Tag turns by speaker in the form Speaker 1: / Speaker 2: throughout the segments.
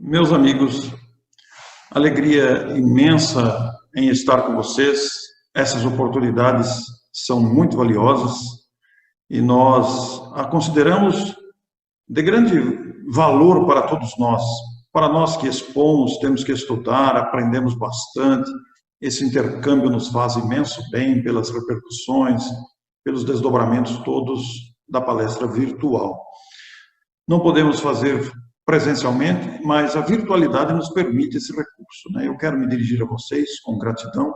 Speaker 1: Meus amigos, alegria imensa em estar com vocês. Essas oportunidades são muito valiosas e nós a consideramos de grande valor para todos nós. Para nós que expomos, temos que estudar, aprendemos bastante. Esse intercâmbio nos faz imenso bem pelas repercussões, pelos desdobramentos todos da palestra virtual. Não podemos fazer presencialmente, mas a virtualidade nos permite esse recurso, né? Eu quero me dirigir a vocês com gratidão.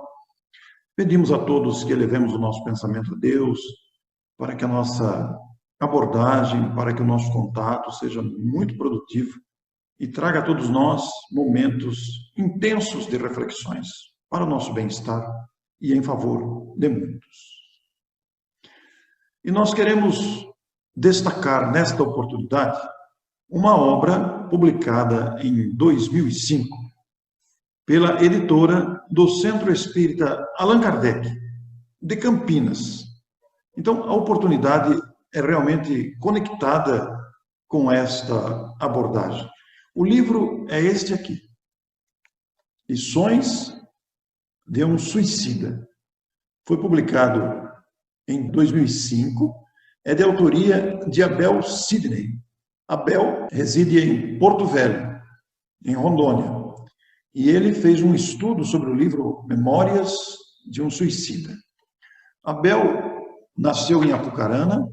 Speaker 1: Pedimos a todos que elevemos o nosso pensamento a Deus, para que a nossa abordagem, para que o nosso contato seja muito produtivo e traga a todos nós momentos intensos de reflexões para o nosso bem-estar e em favor de muitos. E nós queremos destacar nesta oportunidade uma obra publicada em 2005 pela editora do Centro Espírita Allan Kardec, de Campinas. Então, a oportunidade é realmente conectada com esta abordagem. O livro é este aqui, Lições de um Suicida. Foi publicado em 2005, é de autoria de Abel Sidney. Abel reside em Porto Velho, em Rondônia, e ele fez um estudo sobre o livro Memórias de um Suicida. Abel nasceu em Apucarana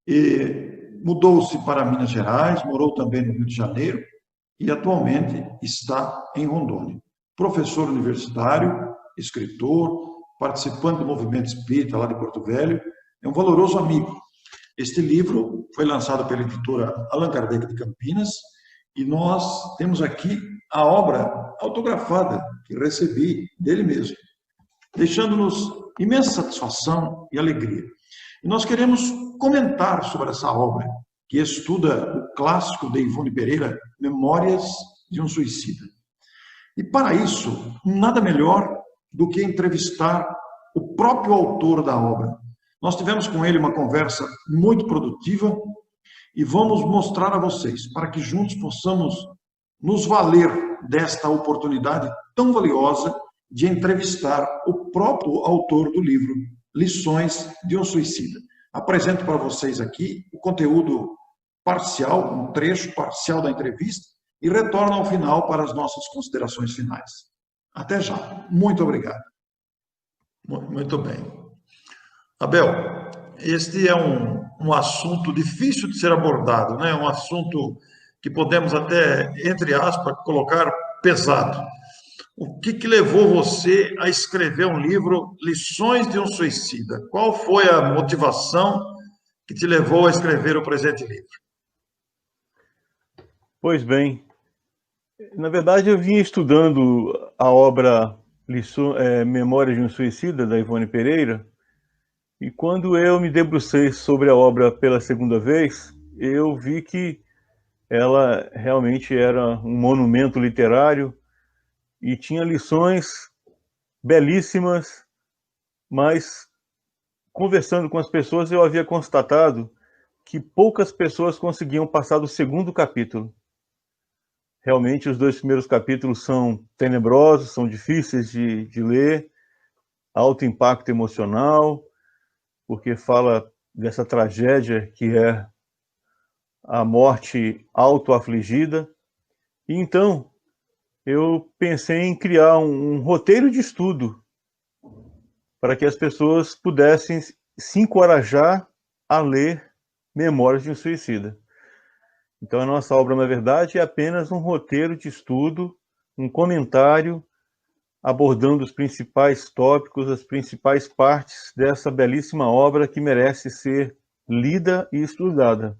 Speaker 1: e mudou-se para Minas Gerais, morou também no Rio de Janeiro e atualmente está em Rondônia. Professor universitário, escritor, participante do movimento espírita lá de Porto Velho, é um valoroso amigo. Este livro foi lançado pela editora Allan Kardec de Campinas e nós temos aqui a obra autografada que recebi dele mesmo, deixando-nos imensa satisfação e alegria. E nós queremos comentar sobre essa obra, que estuda o clássico de Ivone Pereira, Memórias de um Suicida. E para isso, nada melhor do que entrevistar o próprio autor da obra. Nós tivemos com ele uma conversa muito produtiva e vamos mostrar a vocês, para que juntos possamos nos valer desta oportunidade tão valiosa de entrevistar o próprio autor do livro, Lições de um Suicida. Apresento para vocês aqui o conteúdo parcial, um trecho parcial da entrevista, e retorno ao final para as nossas considerações finais. Até já. Muito obrigado.
Speaker 2: Muito bem. Abel, este é um assunto difícil de ser abordado, né? Um assunto que podemos até, entre aspas, colocar pesado. O que levou você a escrever um livro, Lições de um Suicida? Qual foi a motivação que te levou a escrever o presente livro?
Speaker 3: Pois bem, na verdade eu vinha estudando a obra Memórias de um Suicida, da Ivone Pereira, e quando eu me debrucei sobre a obra pela segunda vez, eu vi que ela realmente era um monumento literário e tinha lições belíssimas, mas conversando com as pessoas eu havia constatado que poucas pessoas conseguiam passar do segundo capítulo. Realmente os 2 primeiros capítulos são tenebrosos, são difíceis de ler, alto impacto emocional, porque fala dessa tragédia que é a morte autoafligida. E então, eu pensei em criar um roteiro de estudo para que as pessoas pudessem se encorajar a ler Memórias de um Suicida. Então, a nossa obra, na verdade, é apenas um roteiro de estudo, um comentário, abordando os principais tópicos, as principais partes dessa belíssima obra que merece ser lida e estudada.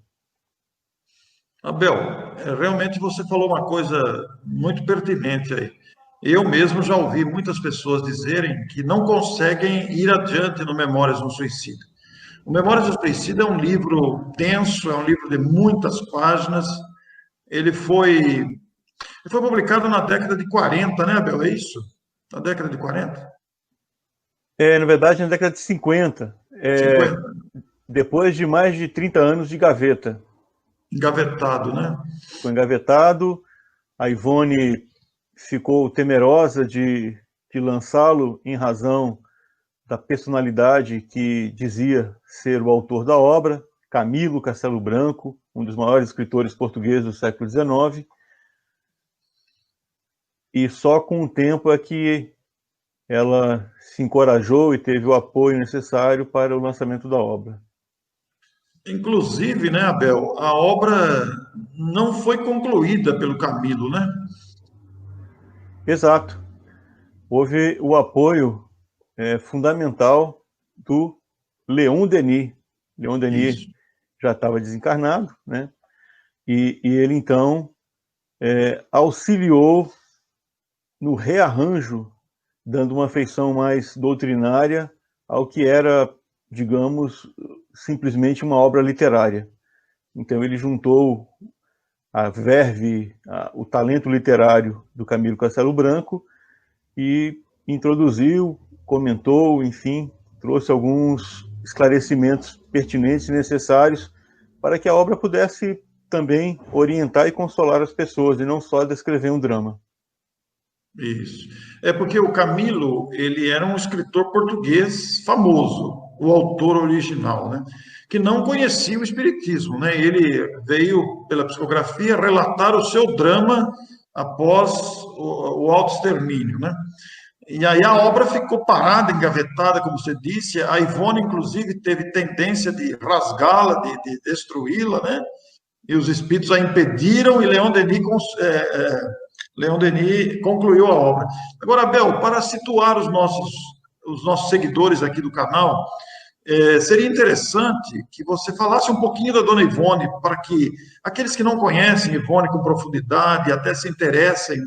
Speaker 2: Abel, realmente você falou uma coisa muito pertinente aí. Eu mesmo já ouvi muitas pessoas dizerem que não conseguem ir adiante no Memórias de um Suicida. O Memórias de um Suicida é um livro denso, é um livro de muitas páginas. Ele foi publicado na década de 40, né, Abel? É isso? Na década de 40?
Speaker 3: Na verdade, na década de 50.
Speaker 2: 50.
Speaker 3: Depois de mais de 30 anos de gaveta.
Speaker 2: Engavetado, né?
Speaker 3: Foi engavetado, A Ivone ficou temerosa de lançá-lo em razão da personalidade que dizia ser o autor da obra, Camilo Castelo Branco, um dos maiores escritores portugueses do século XIX, e só com o tempo é que ela se encorajou e teve o apoio necessário para o lançamento da obra.
Speaker 2: Inclusive, né, Abel, a obra não foi concluída pelo Camilo, né?
Speaker 3: Exato. Houve o apoio fundamental do Leon Denis. Leon Denis
Speaker 2: Isso.
Speaker 3: já estava desencarnado, né? E ele, então, auxiliou no rearranjo, dando uma feição mais doutrinária ao que era, digamos, simplesmente uma obra literária. Então ele juntou a verve, o talento literário do Camilo Castelo Branco e introduziu, comentou, enfim, trouxe alguns esclarecimentos pertinentes e necessários para que a obra pudesse também orientar e consolar as pessoas, e não só descrever um drama.
Speaker 2: Isso. É porque o Camilo, ele era um escritor português famoso, o autor original, né? Que não conhecia o espiritismo, né? Ele veio pela psicografia relatar o seu drama após o autoextermínio, né? E aí a obra ficou parada, engavetada, como você disse. A Ivone, inclusive, teve tendência de rasgá-la, de destruí-la, né? E os espíritos a impediram, e Leon Denis concluiu a obra. Agora, Abel, para situar os nossos seguidores aqui do canal, seria interessante que você falasse um pouquinho da Dona Ivone, para que aqueles que não conhecem Ivone com profundidade, até se interessem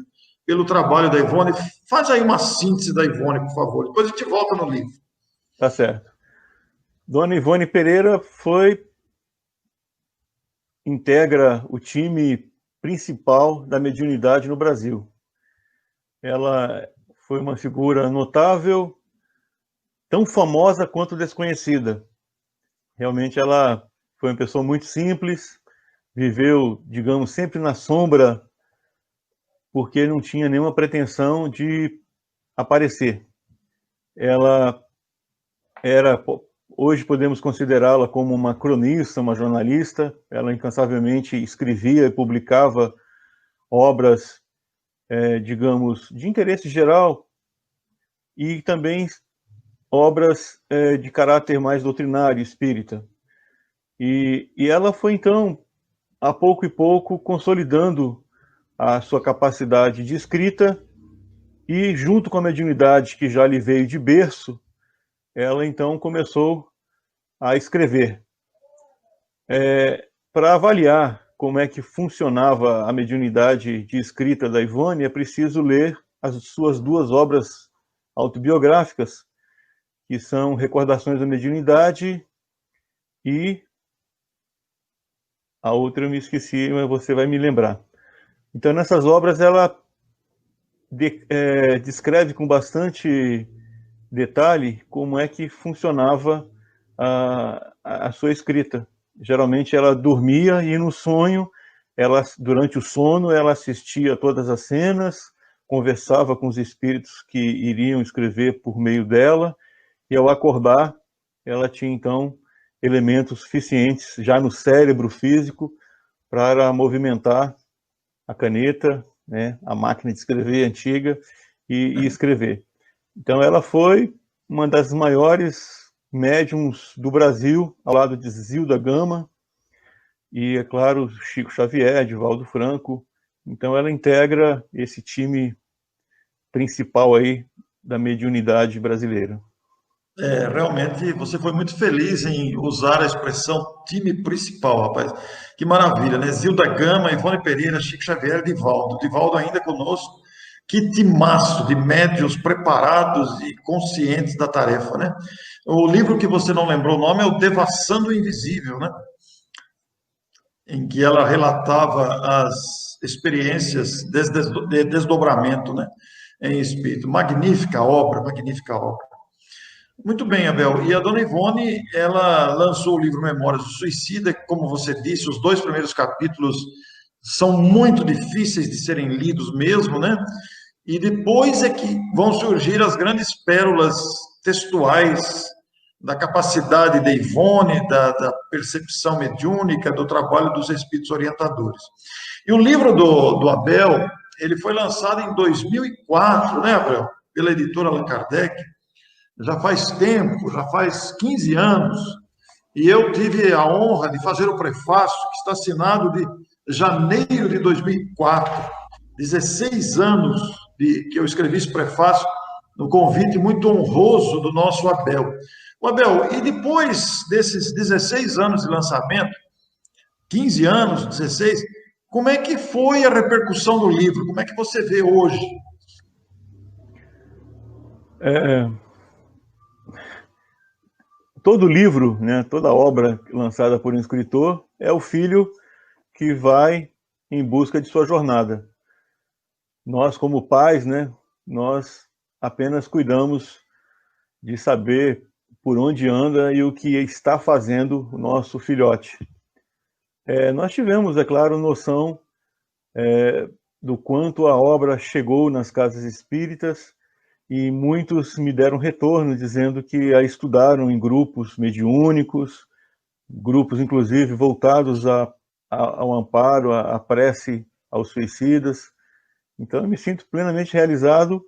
Speaker 2: pelo trabalho da Ivone, faz aí uma síntese da Ivone, por favor. Depois a gente volta no livro.
Speaker 3: Tá certo. Dona Ivone Pereira integra o time principal da mediunidade no Brasil. Ela foi uma figura notável, tão famosa quanto desconhecida. Realmente ela foi uma pessoa muito simples, viveu, digamos, sempre na sombra, porque não tinha nenhuma pretensão de aparecer. Ela era, hoje podemos considerá-la como uma cronista, uma jornalista. Ela incansavelmente escrevia e publicava obras, digamos, de interesse geral, e também obras de caráter mais doutrinário, espírita. E ela foi, então, a pouco e pouco, consolidando a sua capacidade de escrita, e junto com a mediunidade que já lhe veio de berço, ela então começou a escrever. Para avaliar como é que funcionava a mediunidade de escrita da Ivone, é preciso ler as suas duas obras autobiográficas, que são Recordações da Mediunidade e a outra eu me esqueci, mas você vai me lembrar. Então, nessas obras, ela descreve com bastante detalhe como é que funcionava a sua escrita. Geralmente ela dormia e no sonho, durante o sono, ela assistia a todas as cenas, conversava com os espíritos que iriam escrever por meio dela, e ao acordar, ela tinha então elementos suficientes já no cérebro físico para movimentar a caneta, né, a máquina de escrever antiga, e escrever. Então ela foi uma das maiores médiums do Brasil, ao lado de Zilda Gama e, é claro, Chico Xavier, Divaldo Franco. Então ela integra esse time principal aí da mediunidade brasileira.
Speaker 2: Realmente você foi muito feliz em usar a expressão time principal, rapaz. Que maravilha, né? Zilda Gama, Ivone Pereira, Chico Xavier, Divaldo. Divaldo ainda conosco. Que timaço de médiuns preparados e conscientes da tarefa, né? O livro que você não lembrou o nome é o Devassando o Invisível, né? Em que ela relatava as experiências de desdobramento, né? Em espírito. Magnífica obra, magnífica obra. Muito bem, Abel. E a dona Ivone, ela lançou o livro Memórias do Suicida, como você disse, os 2 primeiros capítulos são muito difíceis de serem lidos mesmo, né? E depois é que vão surgir as grandes pérolas textuais da capacidade de Ivone, da percepção mediúnica, do trabalho dos espíritos orientadores. E o livro do Abel, ele foi lançado em 2004, né, Abel? Pela editora Allan Kardec. Já faz tempo, já faz 15 anos. E eu tive a honra de fazer o prefácio, que está assinado de janeiro de 2004. 16 anos que eu escrevi esse prefácio, no convite muito honroso do nosso Abel. O Abel, e depois desses 16 anos de lançamento, 15 anos, 16, como é que foi a repercussão do livro? Como é que você vê hoje?
Speaker 3: Todo livro, né, toda obra lançada por um escritor é o filho que vai em busca de sua jornada. Nós, como pais, né, nós apenas cuidamos de saber por onde anda e o que está fazendo o nosso filhote. Nós tivemos, é claro, noção do quanto a obra chegou nas casas espíritas, e muitos me deram retorno dizendo que a estudaram em grupos mediúnicos, grupos inclusive voltados ao amparo, à prece aos suicidas. Então eu me sinto plenamente realizado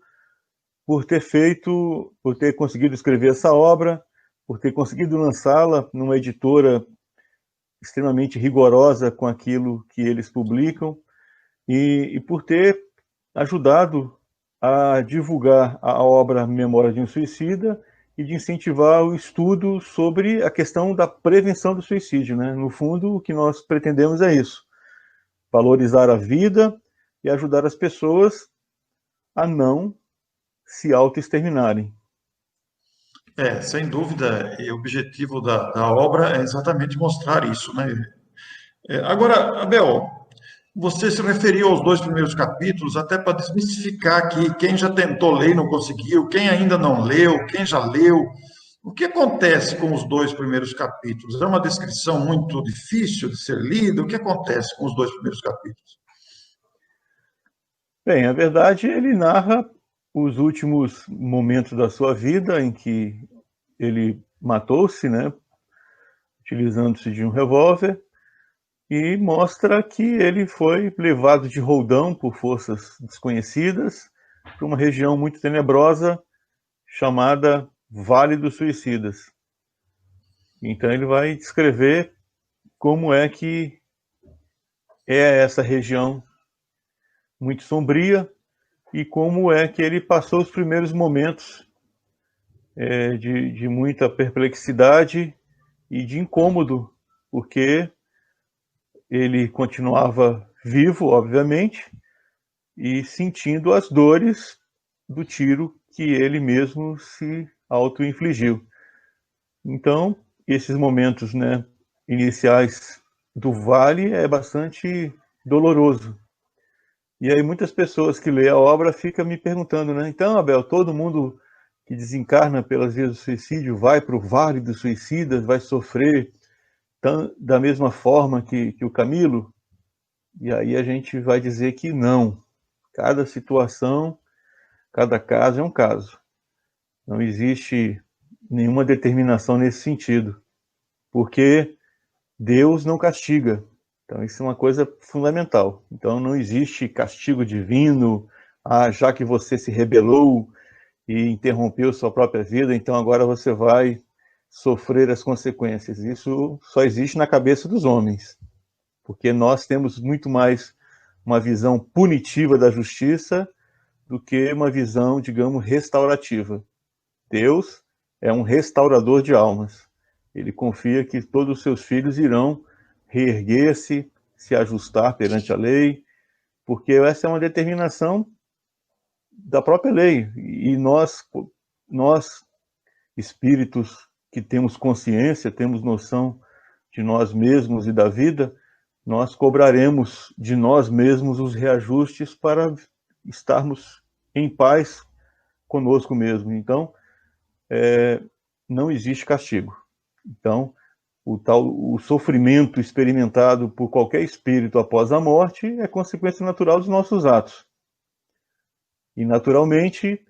Speaker 3: por ter conseguido escrever essa obra, por ter conseguido lançá-la numa editora extremamente rigorosa com aquilo que eles publicam, e por ter ajudado a divulgar a obra Memória de um Suicida e de incentivar o estudo sobre a questão da prevenção do suicídio, né? No fundo, o que nós pretendemos é isso: valorizar a vida e ajudar as pessoas a não se autoexterminarem.
Speaker 2: Sem dúvida, e o objetivo da obra é exatamente mostrar isso, né? Agora, Abel, você se referiu aos 2 primeiros capítulos, até para desmistificar aqui quem já tentou ler e não conseguiu, quem ainda não leu, quem já leu. O que acontece com os 2 primeiros capítulos? É uma descrição muito difícil de ser lida? O que acontece com os 2 primeiros capítulos?
Speaker 3: Bem, a verdade, ele narra os últimos momentos da sua vida em que ele matou-se, né, utilizando-se de um revólver, e mostra que ele foi levado de roldão por forças desconhecidas para uma região muito tenebrosa chamada Vale dos Suicidas. Então ele vai descrever como é que é essa região muito sombria e como é que ele passou os primeiros momentos de muita perplexidade e de incômodo, porque ele continuava vivo, obviamente, e sentindo as dores do tiro que ele mesmo se auto-infligiu. Então, esses momentos, né, iniciais do vale é bastante doloroso. E aí muitas pessoas que lêem a obra ficam me perguntando, né, então, Abel, todo mundo que desencarna pelas vias do suicídio vai para o vale dos suicidas, vai sofrer da mesma forma que o Camilo? E aí a gente vai dizer que não. Cada situação, cada caso é um caso. Não existe nenhuma determinação nesse sentido, porque Deus não castiga. Então isso é uma coisa fundamental. Então não existe castigo divino, já que você se rebelou e interrompeu sua própria vida, então agora você vai sofrer as consequências. Isso só existe na cabeça dos homens, porque nós temos muito mais uma visão punitiva da justiça do que uma visão, digamos, restaurativa. Deus é um restaurador de almas. Ele confia que todos os seus filhos irão reerguer-se, se ajustar perante a lei, porque essa é uma determinação da própria lei. E nós espíritos que temos consciência, temos noção de nós mesmos e da vida, nós cobraremos de nós mesmos os reajustes para estarmos em paz conosco mesmo. Então, não existe castigo. Então, o sofrimento experimentado por qualquer espírito após a morte é consequência natural dos nossos atos. E, naturalmente,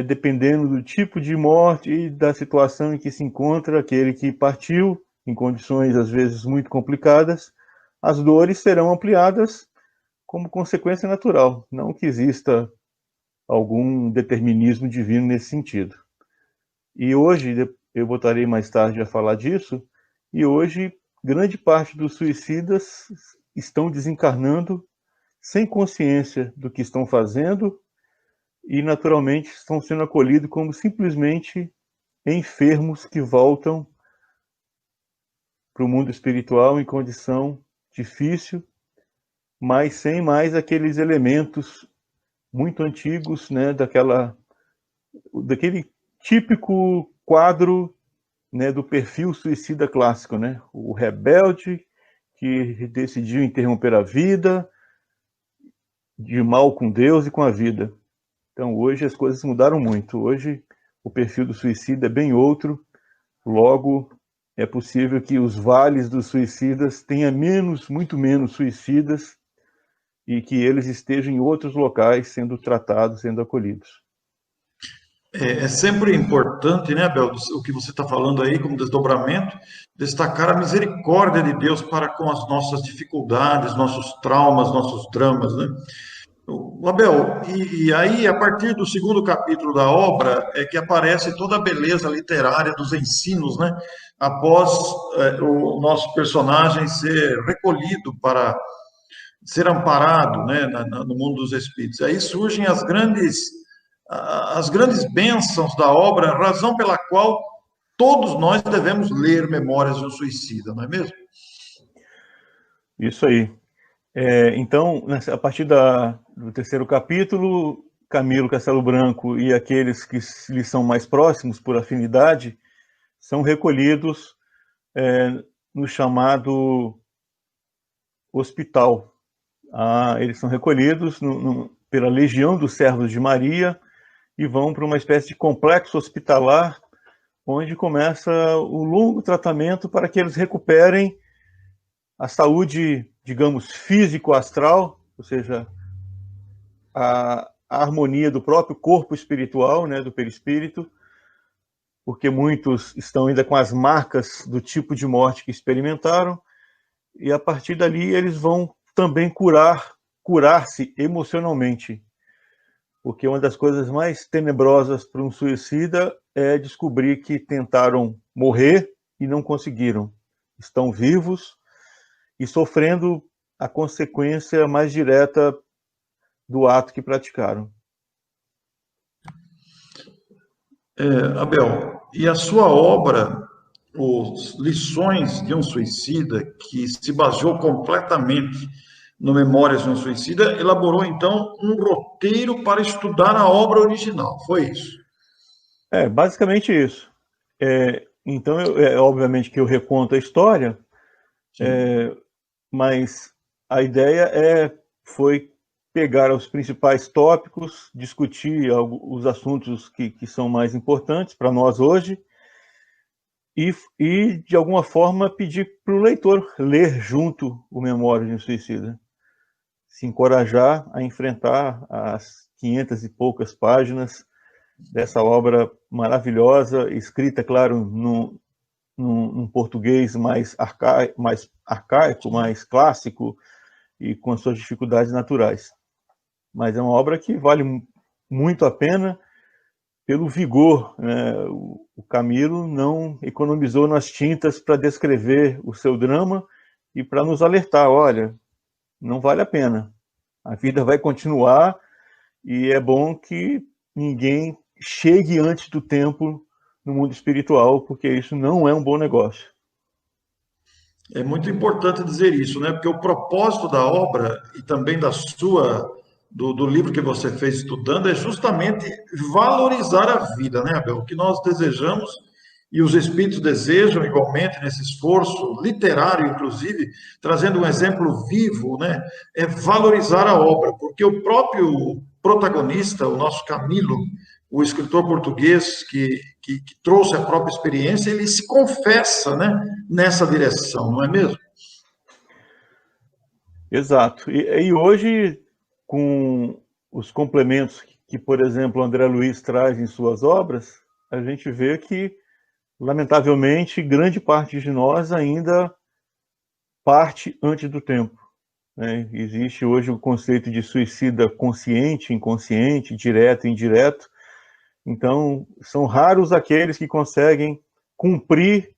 Speaker 3: dependendo do tipo de morte e da situação em que se encontra aquele que partiu, em condições, às vezes, muito complicadas, as dores serão ampliadas como consequência natural, não que exista algum determinismo divino nesse sentido. E hoje, eu voltarei mais tarde a falar disso, e hoje grande parte dos suicidas estão desencarnando sem consciência do que estão fazendo e, naturalmente, estão sendo acolhidos como simplesmente enfermos que voltam para o mundo espiritual em condição difícil, mas sem mais aqueles elementos muito antigos, né, daquele típico quadro, né, do perfil suicida clássico, né? O rebelde que decidiu interromper a vida, de mal com Deus e com a vida. Então, hoje as coisas mudaram muito. Hoje o perfil do suicida é bem outro. Logo, é possível que os vales dos suicidas tenha muito menos suicidas e que eles estejam em outros locais sendo tratados, sendo acolhidos.
Speaker 2: É sempre importante, né, Abel, o que você está falando aí como desdobramento, destacar a misericórdia de Deus para com as nossas dificuldades, nossos traumas, nossos dramas, né? Abel, e aí, a partir do segundo capítulo da obra, é que aparece toda a beleza literária dos ensinos, né? Após o nosso personagem ser recolhido para ser amparado, né, no mundo dos espíritos. Aí surgem as grandes bênçãos da obra, razão pela qual todos nós devemos ler Memórias de um Suicida, não é mesmo?
Speaker 3: Isso aí. Então, a partir do terceiro capítulo, Camilo Castelo Branco e aqueles que lhes são mais próximos por afinidade são recolhidos no chamado hospital. Eles são recolhidos pela Legião dos Servos de Maria e vão para uma espécie de complexo hospitalar, onde começa o longo tratamento para que eles recuperem a saúde, digamos, físico-astral, ou seja, a harmonia do próprio corpo espiritual, né, do perispírito, porque muitos estão ainda com as marcas do tipo de morte que experimentaram, e a partir dali eles vão também curar-se emocionalmente, porque uma das coisas mais tenebrosas para um suicida é descobrir que tentaram morrer e não conseguiram. Estão vivos e sofrendo a consequência mais direta do ato que praticaram.
Speaker 2: Abel, e a sua obra, Os Lições de um Suicida, que se baseou completamente no Memórias de um Suicida, elaborou, então, um roteiro para estudar a obra original, foi isso?
Speaker 3: Basicamente isso. Então, obviamente que eu reconto a história, mas a ideia foi pegar os principais tópicos, discutir os assuntos que são mais importantes para nós hoje e, de alguma forma, pedir para o leitor ler junto o Memórias de um Suicida, se encorajar a enfrentar as 500 e poucas páginas dessa obra maravilhosa, escrita, claro, num português mais arcaico, mais clássico e com as suas dificuldades naturais. Mas é uma obra que vale muito a pena pelo vigor, né? O Camilo não economizou nas tintas para descrever o seu drama e para nos alertar, olha, não vale a pena. A vida vai continuar e é bom que ninguém chegue antes do tempo no mundo espiritual, porque isso não é um bom negócio.
Speaker 2: É muito importante dizer isso, né? Porque o propósito da obra e também do livro que você fez estudando é justamente valorizar a vida, né, Abel? O que nós desejamos e os espíritos desejam igualmente nesse esforço literário, inclusive, trazendo um exemplo vivo, né? É valorizar a obra, porque o próprio protagonista, o nosso Camilo, o escritor português que que trouxe a própria experiência, ele se confessa, né, nessa direção, não é mesmo?
Speaker 3: Exato. E hoje, com os complementos que, por exemplo, o André Luiz traz em suas obras, a gente vê que, lamentavelmente, grande parte de nós ainda parte antes do tempo, né? Existe hoje o conceito de suicida consciente, inconsciente, direto e indireto. Então, são raros aqueles que conseguem cumprir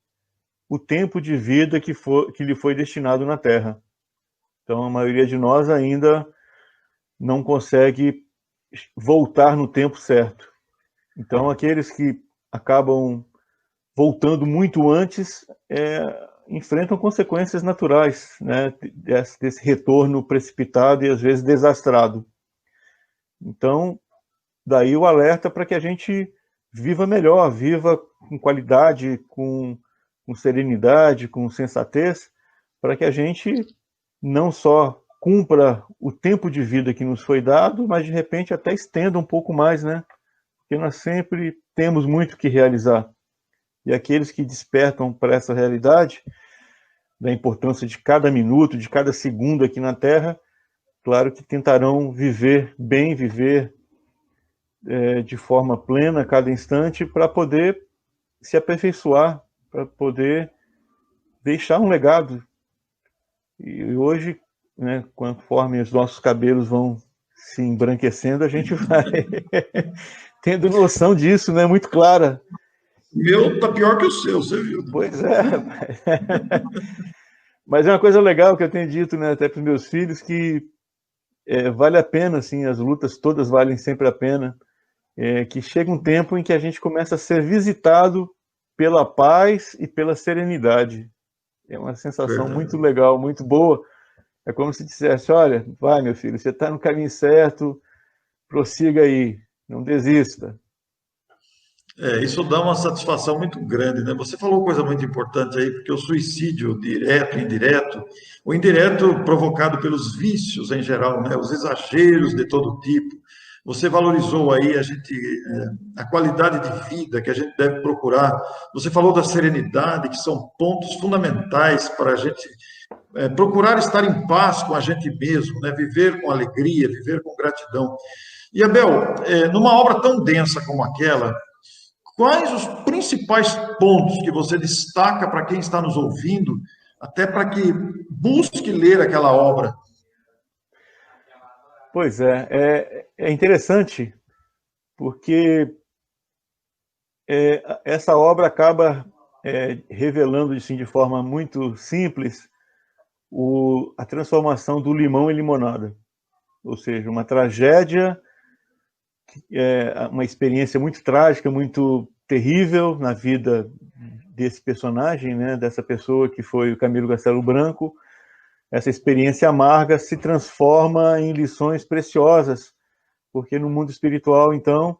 Speaker 3: o tempo de vida que lhe foi destinado na Terra. Então, a maioria de nós ainda não consegue voltar no tempo certo. Então, aqueles que acabam voltando muito antes enfrentam consequências naturais, né, desse retorno precipitado e às vezes desastrado. Então, daí o alerta para que a gente viva melhor, viva com qualidade, com serenidade, com sensatez, para que a gente não só cumpra o tempo de vida que nos foi dado, mas de repente até estenda um pouco mais, né? Porque nós sempre temos muito que realizar. E aqueles que despertam para essa realidade, da importância de cada minuto, de cada segundo aqui na Terra, claro que tentarão viver bem, viver de forma plena cada instante, para poder se aperfeiçoar, para poder deixar um legado. E hoje, né, conforme os nossos cabelos vão se embranquecendo, a gente vai tendo noção disso, né, muito clara.
Speaker 2: Meu tá pior que o seu, você viu?
Speaker 3: Pois é. Mas é uma coisa legal que eu tenho dito, né, até para os meus filhos, que vale a pena, assim, as lutas todas valem sempre a pena, que chega um tempo em que a gente começa a ser visitado pela paz e pela serenidade. É uma sensação muito legal, muito boa. É como se dissesse, olha, vai, meu filho, você está no caminho certo, prossiga aí, não desista.
Speaker 2: Isso dá uma satisfação muito grande, né? Você falou coisa muito importante aí, porque o suicídio direto e indireto, o indireto provocado pelos vícios em geral, né? Os exageros de todo tipo. Você valorizou aí a qualidade de vida que a gente deve procurar. Você falou da serenidade, que são pontos fundamentais para a gente procurar estar em paz com a gente mesmo, né? Viver com alegria, viver com gratidão. E, Abel, numa obra tão densa como aquela, quais os principais pontos que você destaca para quem está nos ouvindo, até para que busque ler aquela obra?
Speaker 3: Pois é interessante, porque essa obra acaba revelando, assim, de forma muito simples, a transformação do limão em limonada. Ou seja, uma tragédia, uma experiência muito trágica, muito terrível na vida desse personagem, né, dessa pessoa que foi o Camilo Castelo Branco. Essa experiência amarga se transforma em lições preciosas, porque no mundo espiritual, então,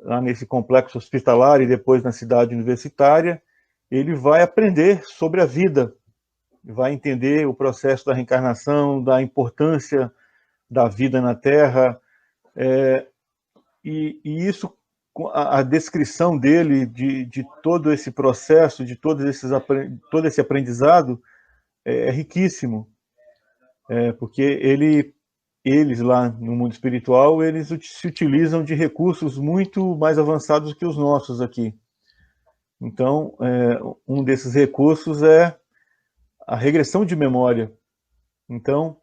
Speaker 3: lá nesse complexo hospitalar e depois na cidade universitária, ele vai aprender sobre a vida, vai entender o processo da reencarnação, da importância da vida na Terra, e isso, a descrição dele de todo esse processo, de todo esse aprendizado, é riquíssimo, porque eles lá no mundo espiritual, eles se utilizam de recursos muito mais avançados que os nossos aqui. Então, um desses recursos é a regressão de memória. Então,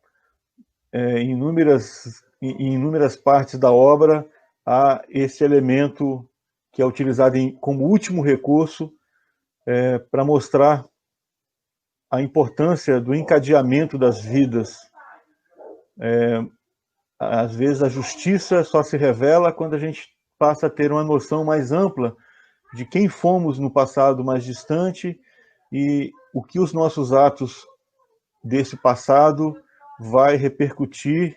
Speaker 3: em inúmeras partes da obra, há esse elemento que é utilizado como último recurso para mostrar a importância do encadeamento das vidas. Às vezes a justiça só se revela quando a gente passa a ter uma noção mais ampla de quem fomos no passado mais distante e o que os nossos atos desse passado vai repercutindo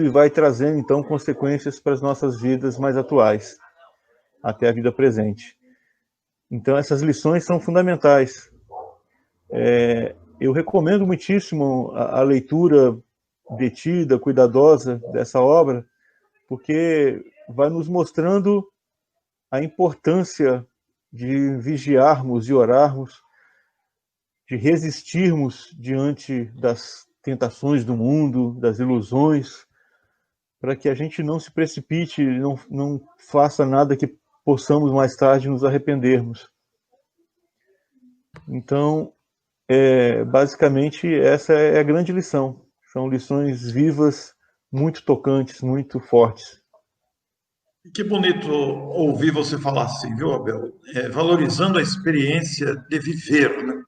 Speaker 3: e vai trazendo, então, consequências para as nossas vidas mais atuais, até a vida presente. Então, essas lições são fundamentais. Eu recomendo muitíssimo a leitura detida, cuidadosa dessa obra, porque vai nos mostrando a importância de vigiarmos e orarmos, de resistirmos diante das tentações do mundo, das ilusões, para que a gente não se precipite, não faça nada que possamos mais tarde nos arrependermos. Então, basicamente, essa é a grande lição. São lições vivas, muito tocantes, muito fortes.
Speaker 2: Que bonito ouvir você falar assim, viu, Abel? Valorizando a experiência de viver, né?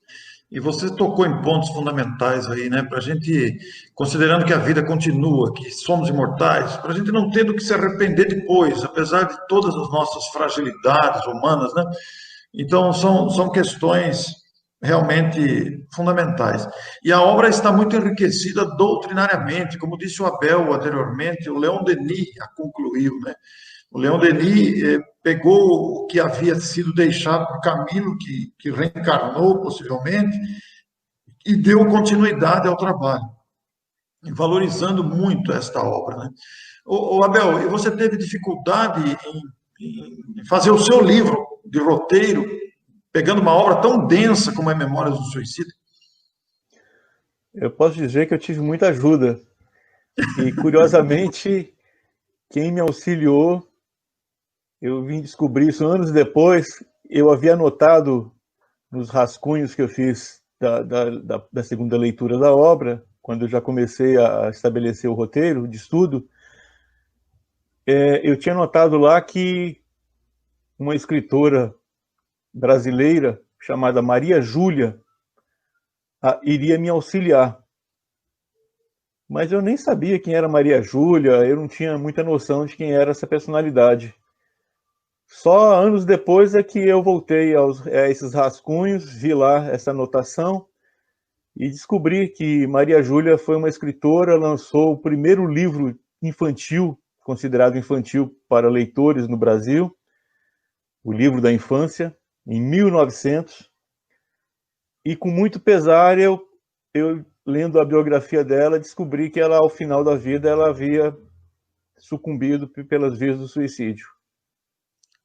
Speaker 2: E você tocou em pontos fundamentais aí, né? Para a gente, considerando que a vida continua, que somos imortais, para a gente não ter do que se arrepender depois, apesar de todas as nossas fragilidades humanas, né? Então, são questões realmente fundamentais. E a obra está muito enriquecida doutrinariamente, como disse o Abel anteriormente, o Leon Denis a concluiu, né? O Leon Denis pegou o que havia sido deixado por Camilo, que reencarnou possivelmente, e deu continuidade ao trabalho, valorizando muito esta obra, né? Abel, e você teve dificuldade em fazer o seu livro de roteiro, pegando uma obra tão densa como é Memórias do Suicida?
Speaker 3: Eu posso dizer que eu tive muita ajuda. E, curiosamente, quem me auxiliou, eu vim descobrir isso anos depois, eu havia anotado nos rascunhos que eu fiz da segunda leitura da obra, quando eu já comecei a estabelecer o roteiro de estudo, eu tinha notado lá que uma escritora brasileira chamada Maria Júlia iria me auxiliar. Mas eu nem sabia quem era Maria Júlia, eu não tinha muita noção de quem era essa personalidade. Só anos depois é que eu voltei a esses rascunhos, vi lá essa anotação e descobri que Maria Júlia foi uma escritora, lançou o primeiro livro infantil, considerado infantil para leitores no Brasil, o Livro da Infância, em 1900. E com muito pesar, eu lendo a biografia dela, descobri que ela, ao final da vida, ela havia sucumbido pelas vias do suicídio.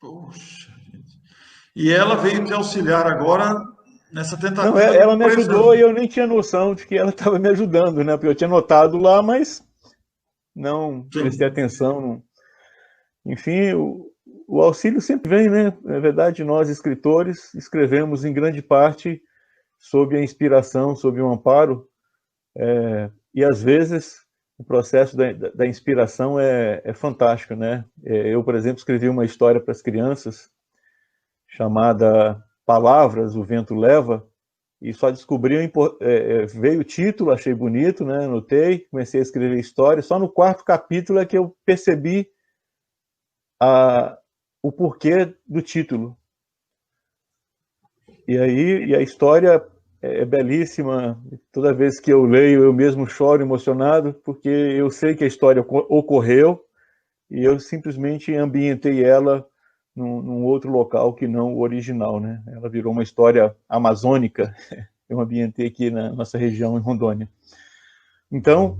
Speaker 2: Poxa, gente. E ela veio te auxiliar agora nessa tentativa
Speaker 3: Não,
Speaker 2: de
Speaker 3: ela me
Speaker 2: preservar.
Speaker 3: ajudou e eu nem tinha noção de que ela estava me ajudando, né? Porque eu tinha notado lá, mas não prestei atenção. Não. Enfim, o auxílio sempre vem, né? Na verdade, nós, escritores, escrevemos em grande parte sob a inspiração, sob o amparo, e às vezes o processo da inspiração é fantástico, né? Eu, por exemplo, escrevi uma história para as crianças chamada Palavras, o Vento Leva, e só descobri, veio o título, achei bonito, né? Anotei, comecei a escrever história, só no 4º capítulo é que eu percebi o porquê do título. E aí a história é belíssima, toda vez que eu leio eu mesmo choro emocionado, porque eu sei que a história ocorreu e eu simplesmente ambientei ela num outro local que não o original, né? Ela virou uma história amazônica, eu ambientei aqui na nossa região, em Rondônia. Então,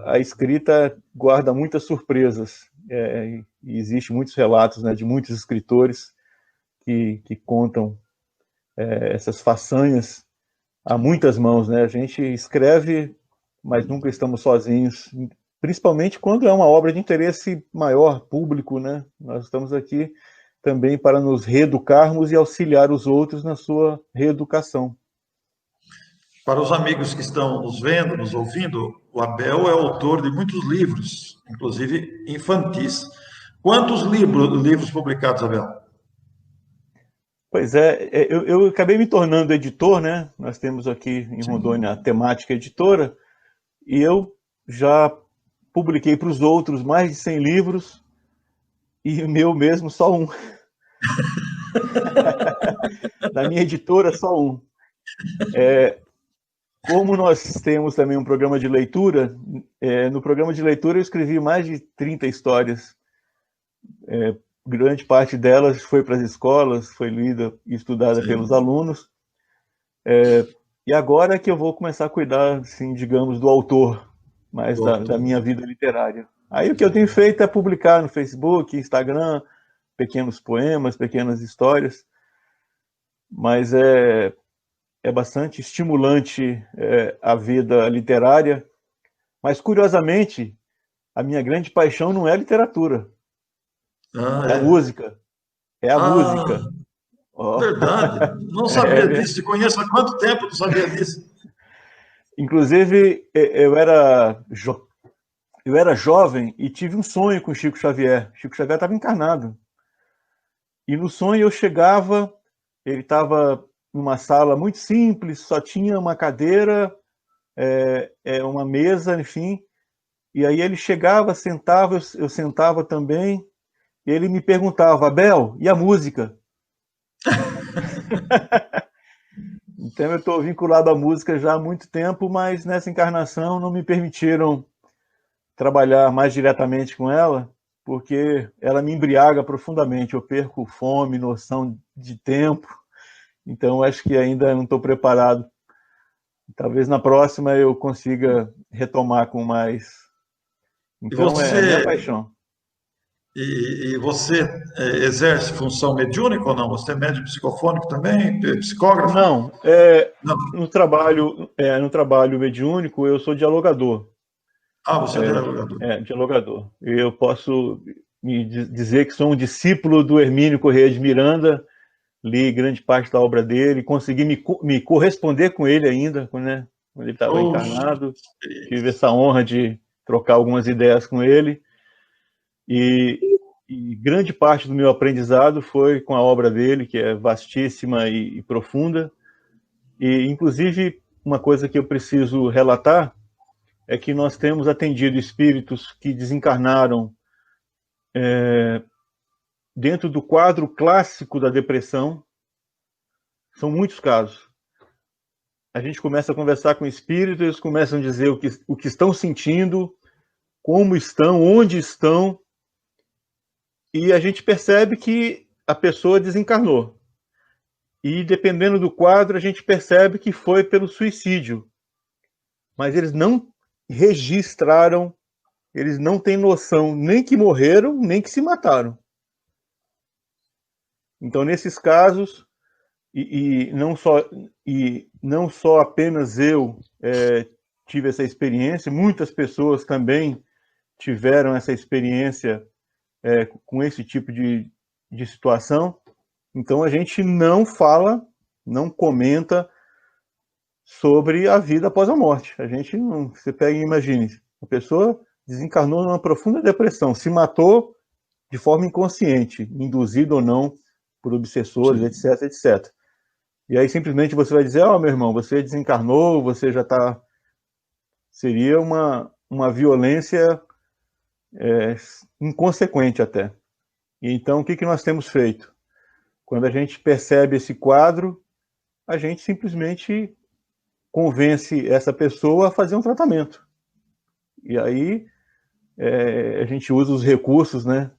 Speaker 3: a escrita guarda muitas surpresas, e existem muitos relatos, né, de muitos escritores que contam essas façanhas a muitas mãos, né? A gente escreve, mas nunca estamos sozinhos, principalmente quando é uma obra de interesse maior, público, né? Nós estamos aqui também para nos reeducarmos e auxiliar os outros na sua reeducação.
Speaker 2: Para os amigos que estão nos vendo, nos ouvindo, o Abel é autor de muitos livros, inclusive infantis. Quantos livros publicados, Abel?
Speaker 3: Pois é, eu acabei me tornando editor, né? Nós temos aqui em Rondônia a Temática Editora, e eu já publiquei para os outros mais de 100 livros, e o meu mesmo só um. Da minha editora, só um. Como nós temos também um programa de leitura, no programa de leitura eu escrevi mais de 30 histórias. Grande parte delas foi para as escolas, foi lida e estudada pelos alunos. E agora é que eu vou começar a cuidar, assim, digamos, do autor, mais da minha vida literária. Aí o que eu tenho feito é publicar no Facebook, Instagram, pequenos poemas, pequenas histórias, mas é bastante estimulante a vida literária. Mas, curiosamente, a minha grande paixão não é a literatura, é a música. É a música.
Speaker 2: Oh. Verdade. Não sabia disso. Te conheço há quanto tempo, não sabia disso.
Speaker 3: Inclusive, eu era jovem e tive um sonho com Chico Xavier. Chico Xavier estava encarnado. E no sonho eu chegava, ele estava numa sala muito simples, só tinha uma cadeira, uma mesa, enfim. E aí ele chegava, sentava, eu sentava também, e ele me perguntava: Abel, e a música? Então eu estou vinculado à música já há muito tempo, mas nessa encarnação não me permitiram trabalhar mais diretamente com ela, porque ela me embriaga profundamente, eu perco fome, noção de tempo, então acho que ainda não estou preparado. Talvez na próxima eu consiga retomar com mais. Então é minha paixão.
Speaker 2: E você exerce função mediúnica ou não? Você é médium psicofônico também, psicógrafo?
Speaker 3: Não, não. No trabalho mediúnico eu sou dialogador.
Speaker 2: Você é dialogador.
Speaker 3: Dialogador. Eu posso me dizer que sou um discípulo do Hermínio Corrêa de Miranda, li grande parte da obra dele, consegui me corresponder com ele ainda, né, quando ele estava encarnado. Tive essa honra de trocar algumas ideias com ele. E grande parte do meu aprendizado foi com a obra dele, que é vastíssima e profunda. E, inclusive, uma coisa que eu preciso relatar é que nós temos atendido espíritos que desencarnaram dentro do quadro clássico da depressão. São muitos casos. A gente começa a conversar com espíritos, eles começam a dizer o que estão sentindo, como estão, onde estão, e a gente percebe que a pessoa desencarnou. E, dependendo do quadro, a gente percebe que foi pelo suicídio. Mas eles não registraram, eles não têm noção nem que morreram, nem que se mataram. Então, nesses casos, e não só apenas eu tive essa experiência, muitas pessoas também tiveram essa experiência com esse tipo de situação. Então a gente não fala, não comenta sobre a vida após a morte. A gente não. Você pega e imagine, a pessoa desencarnou numa profunda depressão, se matou de forma inconsciente, induzido ou não por obsessores, sim, etc, etc. E aí simplesmente você vai dizer: meu irmão, você desencarnou, você já está... Seria uma violência inconsequente até. E então o que nós temos feito? Quando a gente percebe esse quadro, a gente simplesmente convence essa pessoa a fazer um tratamento. E aí a gente usa os recursos, né,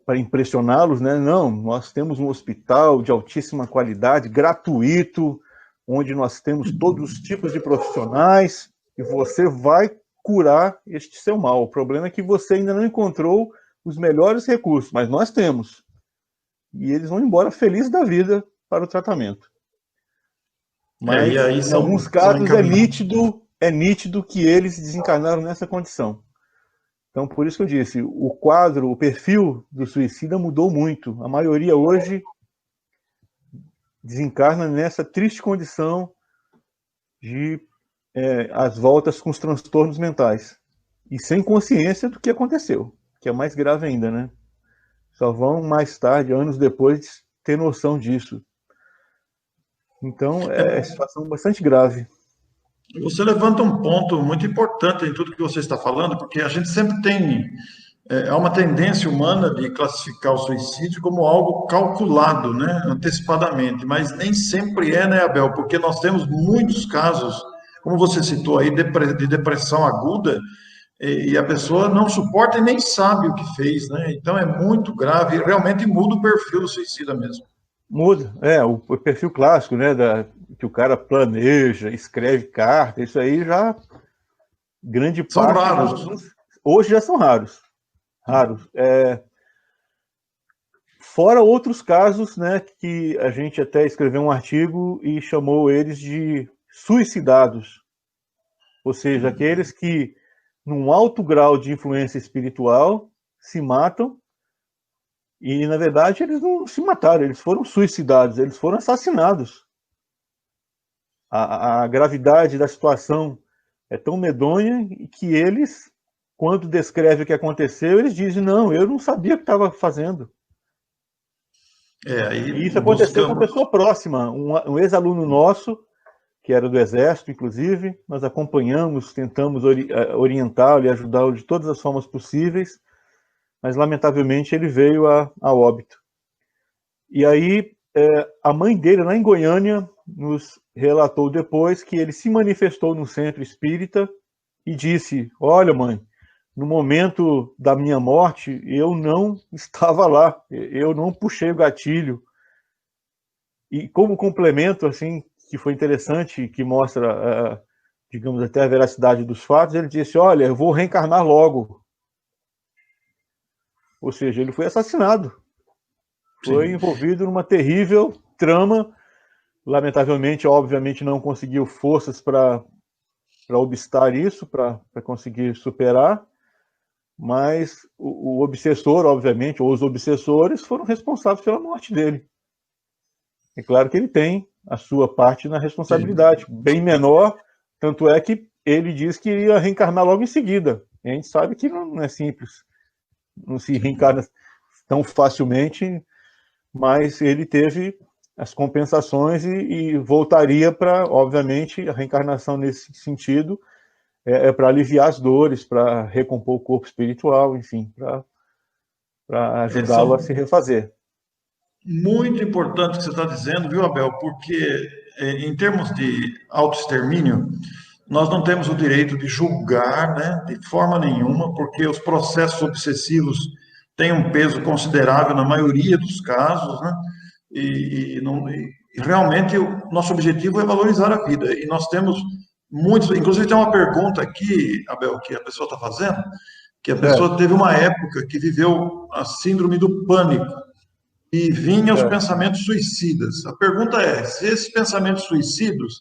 Speaker 3: para impressioná-los, né? Não, nós temos um hospital de altíssima qualidade, gratuito, onde nós temos todos os tipos de profissionais e você vai curar este seu mal. O problema é que você ainda não encontrou os melhores recursos, mas nós temos. E eles vão embora felizes da vida para o tratamento. Mas, em alguns casos, é nítido que eles desencarnaram nessa condição. Então, por isso que eu disse, o quadro, o perfil do suicida mudou muito. A maioria hoje desencarna nessa triste condição de as voltas com os transtornos mentais. E sem consciência do que aconteceu, que é mais grave ainda, né? Só vão mais tarde, anos depois, ter noção disso. Então, é uma situação bastante grave.
Speaker 2: Você levanta um ponto muito importante em tudo que você está falando, porque a gente sempre tem há uma tendência humana de classificar o suicídio como algo calculado, né, antecipadamente, mas nem sempre né, Abel? Porque nós temos muitos casos, como você citou aí, de depressão aguda, e a pessoa não suporta e nem sabe o que fez, né? Então é muito grave e realmente muda o perfil do suicida mesmo.
Speaker 3: Muda, o perfil clássico, né, que o cara planeja, escreve carta, isso aí já grande parte...
Speaker 2: São raros.
Speaker 3: Hoje já são raros. Fora outros casos, né, que a gente até escreveu um artigo e chamou eles de suicidados. Ou seja, aqueles que, num alto grau de influência espiritual, se matam e, na verdade, eles não se mataram, eles foram suicidados, eles foram assassinados. A gravidade da situação é tão medonha que eles, quando descrevem o que aconteceu, eles dizem, não, eu não sabia o que estava fazendo. E isso aconteceu com uma pessoa próxima, um ex-aluno nosso, que era do Exército, inclusive, nós acompanhamos, tentamos orientá-lo e ajudá-lo de todas as formas possíveis, mas lamentavelmente ele veio a óbito. E aí a mãe dele, lá em Goiânia, nos relatou depois que ele se manifestou no centro espírita e disse, olha mãe, no momento da minha morte, eu não estava lá, eu não puxei o gatilho. E como complemento, assim, que foi interessante, que mostra, digamos, até a veracidade dos fatos, ele disse, olha, eu vou reencarnar logo. Ou seja, ele foi assassinado. Foi envolvido numa terrível trama. Lamentavelmente, obviamente, não conseguiu forças para obstar isso, para conseguir superar. Mas o obsessor, obviamente, ou os obsessores, foram responsáveis pela morte dele. É claro que ele tem a sua parte na responsabilidade, bem menor, tanto é que ele diz que ia reencarnar logo em seguida. E a gente sabe que não é simples, não se reencarna tão facilmente, mas ele teve as compensações e voltaria para, obviamente, a reencarnação nesse sentido, para aliviar as dores, para recompor o corpo espiritual, enfim, para ajudá-lo a se refazer.
Speaker 2: Muito importante o que você está dizendo, viu, Abel? Porque, em termos de autoextermínio, nós não temos o direito de julgar, né, de forma nenhuma, porque os processos obsessivos têm um peso considerável na maioria dos casos, né? E realmente o nosso objetivo é valorizar a vida. E nós temos muitos. Inclusive, tem uma pergunta aqui, Abel, que a pessoa está fazendo, que a pessoa teve uma época que viveu a síndrome do pânico e vinha os pensamentos suicidas. A pergunta é, se esses pensamentos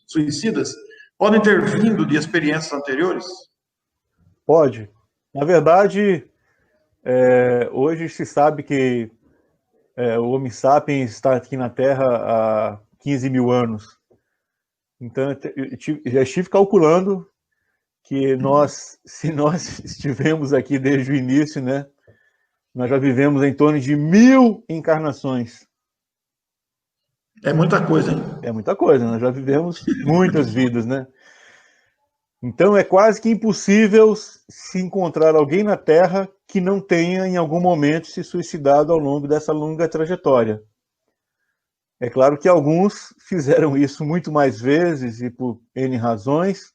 Speaker 2: suicidas podem ter vindo de experiências anteriores?
Speaker 3: Pode. Na verdade, hoje se sabe que o Homo sapiens está aqui na Terra há 15 mil anos. Então, eu já estive calculando que se nós estivemos aqui desde o início, né, nós já vivemos em torno de 1000 encarnações.
Speaker 2: É muita coisa, hein?
Speaker 3: É muita coisa, nós já vivemos muitas vidas, né? Então é quase que impossível se encontrar alguém na Terra que não tenha em algum momento se suicidado ao longo dessa longa trajetória. É claro que alguns fizeram isso muito mais vezes e por N razões,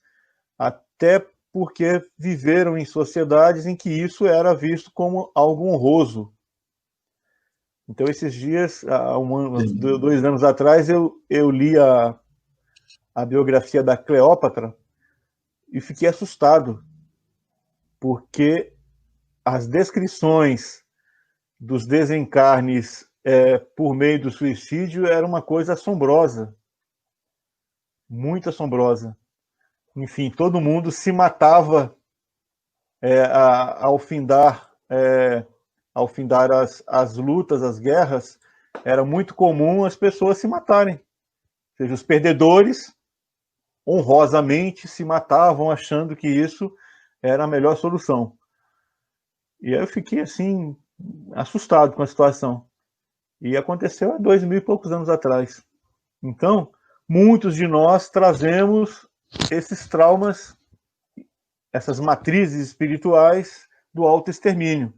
Speaker 3: até porque viveram em sociedades em que isso era visto como algo honroso. Então, esses dias, há 2 anos atrás, eu li a biografia da Cleópatra e fiquei assustado, porque as descrições dos desencarnes por meio do suicídio era uma coisa assombrosa, muito assombrosa. Enfim, todo mundo se matava ao findar as lutas, as guerras. Era muito comum as pessoas se matarem. Ou seja, os perdedores honrosamente se matavam achando que isso era a melhor solução. E aí eu fiquei assim assustado com a situação. E aconteceu há 2000 e poucos anos atrás. Então, muitos de nós trazemos esses traumas, essas matrizes espirituais do autoextermínio.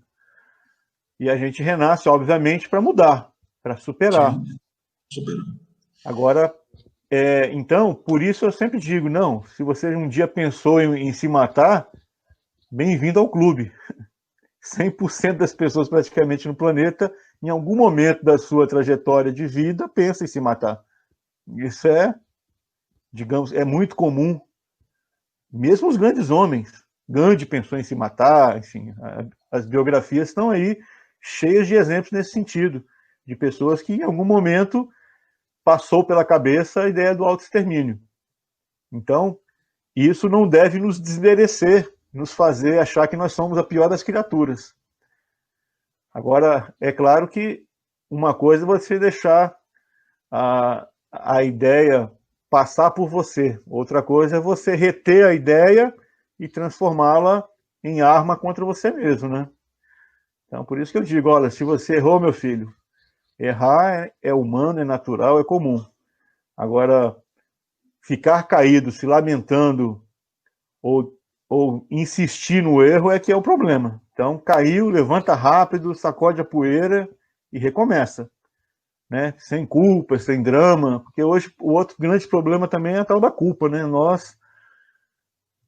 Speaker 3: E a gente renasce, obviamente, para mudar, para superar. Agora, então, por isso eu sempre digo, não, se você um dia pensou em se matar, bem-vindo ao clube. 100% das pessoas praticamente no planeta, em algum momento da sua trajetória de vida, pensa em se matar. Isso digamos, é muito comum. Mesmo os grandes homens. Gandhi pensou em se matar, enfim, as biografias estão aí cheias de exemplos nesse sentido. de pessoas que em algum momento passou pela cabeça a ideia do autoextermínio. Então, isso não deve nos desmerecer, nos fazer achar que nós somos a pior das criaturas. Agora, é claro que uma coisa é você deixar a ideia passar por você, outra coisa é você reter a ideia e transformá-la em arma contra você mesmo, né? Então, por isso que eu digo, olha, se você errou, meu filho, errar é humano, é natural, é comum. Agora, ficar caído, se lamentando ou insistir no erro é que é o problema. Então, caiu, levanta rápido, sacode a poeira e recomeça, né? Sem culpa, sem drama, porque hoje o outro grande problema também é a tal da culpa, né? Nós